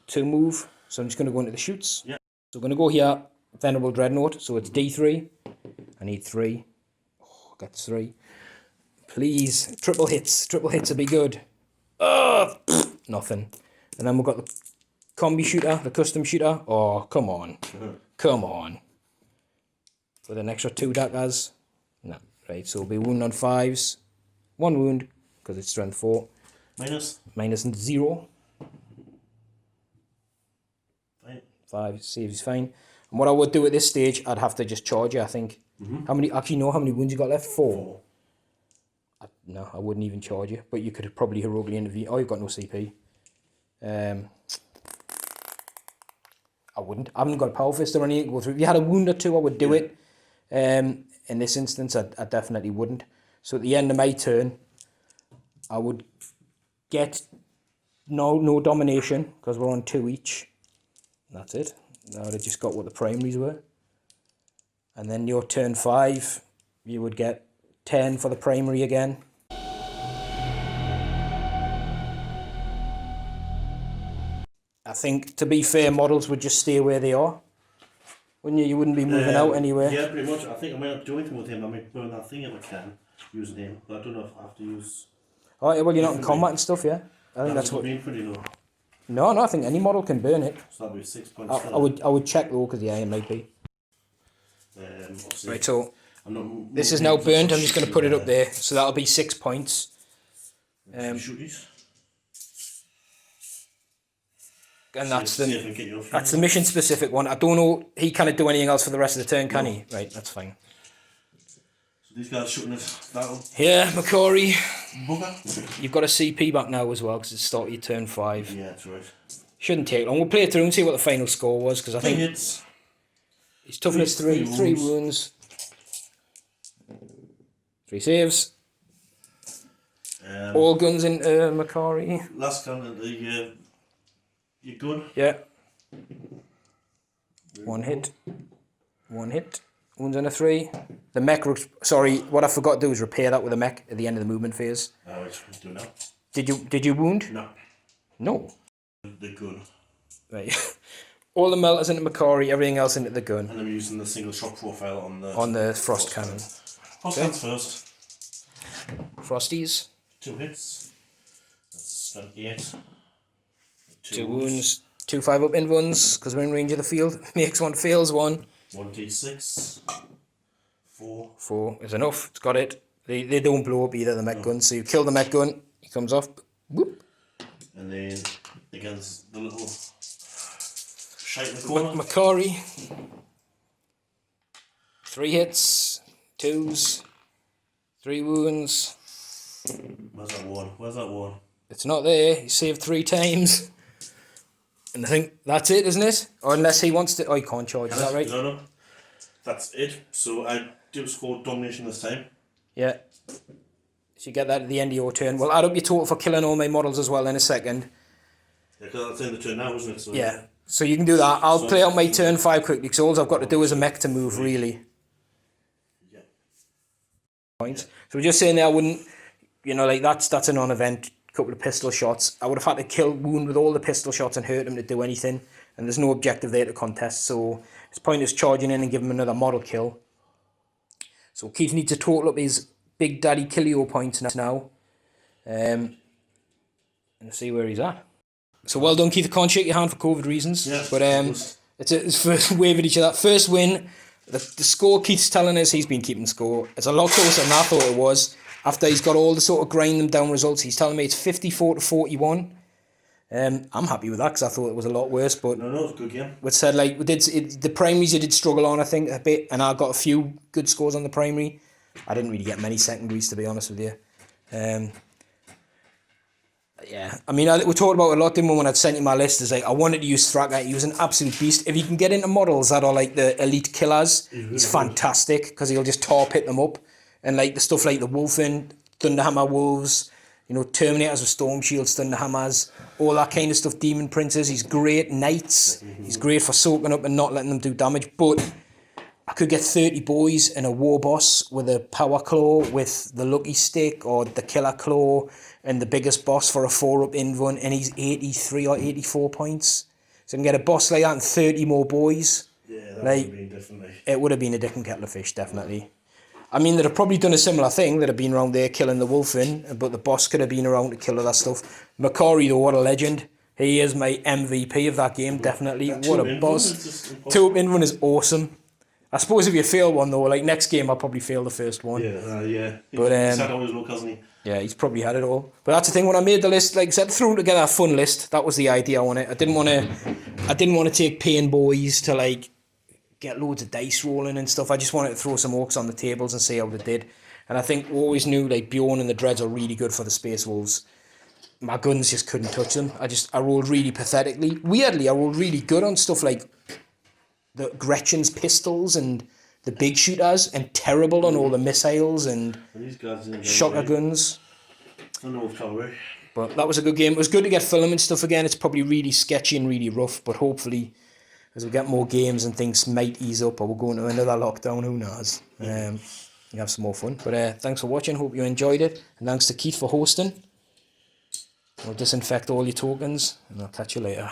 to move, so I'm just going to go into the shoots. Yeah. So we're going to go here, Venerable Dreadnought. So it's D3. I need 3. Oh, I got 3. Please, triple hits. Triple hits would be good. Nothing. And then we've got the combi shooter, the custom shooter. Oh, come on. Come on. With an extra 2 daggers. No. Right, so it'll be wound on 5s. 1 wound, because it's strength 4. Minus 0. Fine. 5 saves is fine. And what I would do at this stage, I'd have to just charge you, I think. How many wounds you got left? 4. No, I wouldn't even charge you, but you could probably heroically intervene. Oh, you've got no CP. I wouldn't. I haven't got a power fist or anything to go through. If you had a wound or two, I would do it. In this instance, I definitely wouldn't. So at the end of my turn, I would get no domination because we're on 2 each. That's it. I would have just got what the primaries were. And then your turn 5, you would get 10 for the primary again. I think, to be fair, models would just stay where they are. Wouldn't you? You wouldn't be moving out anywhere. Yeah, pretty much. I think I might not do anything with him. I might burn that thing if I can, using him. But I don't know if I have to use... Oh, yeah, well, you're not in combat and stuff, yeah? I think that's what... pretty low. No, I think any model can burn it. So that'd be 6 points. I would check though, because yeah, it might be. Right, so this is now burnt. I'm just going to put it up there. So that'll be 6 points. And that's the mission specific one. I don't know, he can't do anything else for the rest of the turn, can he? Right, that's fine. So these guys shooting at that one? Yeah, McCory. Bugger. You've got a CP back now as well, because it's start your turn 5. Yeah, that's right. Shouldn't take long. We'll play it through and see what the final score was, because I think hits. It's toughness 3 wounds. 3 saves. All guns into McCory. Last gun at the... You're good? Yeah. 1 hit. 1 hit. Wounds on a 3. The mech... Sorry, what I forgot to do is repair that with a mech at the end of the movement phase. Oh, it's doing now. Did you wound? No. No. The gun. Right. All the melters into McCory, everything else into the gun. And I'm using the single shot profile on the frost cannon. Frost cannons first. Frosties. 2 hits. That's 8. 2 wounds. 2 5-up invuns, because we're in range of the field. Makes 1, fails 1. 1d6. 4. 4 is enough. It's got it. They don't blow up either, the mech gun. So you kill the mech gun, he comes off. Whoop. And then against the little shite in the corner. McCory. 3 hits. 2s. 3 wounds. Where's that 1? Where's that 1? It's not there. He saved 3 times. And I think that's it, isn't it? Or unless he wants to... Oh, he can't charge. Is that right? No. That's it. So I do score domination this time. Yeah. So you get that at the end of your turn. We'll add up your total for killing all my models as well in a second. Yeah, because that's the end of the turn now, isn't it? So yeah. So you can do that. I'll play out my turn 5 quickly, because all I've got to do is a mech to move, really. Yeah. Points. So we're just saying there, I wouldn't... You know, like, that's a non-event. Couple of pistol shots. I would have had to kill wound with all the pistol shots and hurt him to do anything. And there's no objective there to contest. So it's pointless charging in and giving him another model kill. So Keith needs to total up his Big Daddy Killio points now. And see where he's at. So well done, Keith. I can't shake your hand for COVID reasons. Yeah, but it's first wave at each other. First win. The score Keith's telling us he's been keeping score. It's a lot closer than I thought it was. After he's got all the sort of grind them down results, he's telling me it's 54-41. I'm happy with that, because I thought it was a lot worse. But no, it's a good game. We said, like, the primaries you did struggle on, I think, a bit, and I got a few good scores on the primary. I didn't really get many secondaries, to be honest with you. Yeah, I mean, we talked about it a lot, didn't we, when I'd sent you my list. Is like, I wanted to use Thrakka. He was an absolute beast. If you can get into models that are like the elite killers, he's fantastic, because he'll just tar pit them up. And like the stuff like the Wolfen, Thunderhammer Wolves, you know, Terminators with Storm Shields, Thunderhammers, all that kind of stuff, Demon Princes. He's great. Knights, he's great for soaking up and not letting them do damage. But I could get 30 boys and a War Boss with a Power Claw, with the Lucky Stick or the Killer Claw, and the biggest boss for a 4-up invuln, and he's 83 or 84 points. So I can get a boss like that and 30 more boys. Yeah, that would have been different. It would have been a different kettle of fish, definitely. I mean, they'd have probably done a similar thing. They'd have been around there killing the Wolfen, but the boss could have been around to kill all that stuff. McCory, though, what a legend. He is my MVP of that game, definitely. What a boss. 2-up invuln is awesome. I suppose if you fail one, though, like next game, I'll probably fail the first one. Yeah. But, he's had all his luck, hasn't he? Yeah, he's probably had it all. But that's the thing, when I made the list, like I said, threw together a fun list. That was the idea on it. I didn't want to take pain boys to, like, get loads of dice rolling and stuff. I just wanted to throw some orcs on the tables and see how they did. And I think we always knew, like, Bjorn and the Dreads are really good for the Space Wolves. my guns just couldn't touch them. I rolled really pathetically. Weirdly, I rolled really good on stuff like the Gretchen's pistols and the big shooters, and terrible on all the missiles and These guys shocker guns. I know of Calgary. But that was a good game. It was good to get film and stuff again. It's probably really sketchy and really rough, but hopefully as we get more games and things might ease up, or we'll go into another lockdown, who knows. You have some more fun. But thanks for watching, hope you enjoyed it. And thanks to Keith for hosting. We'll disinfect all your tokens, and I'll catch you later.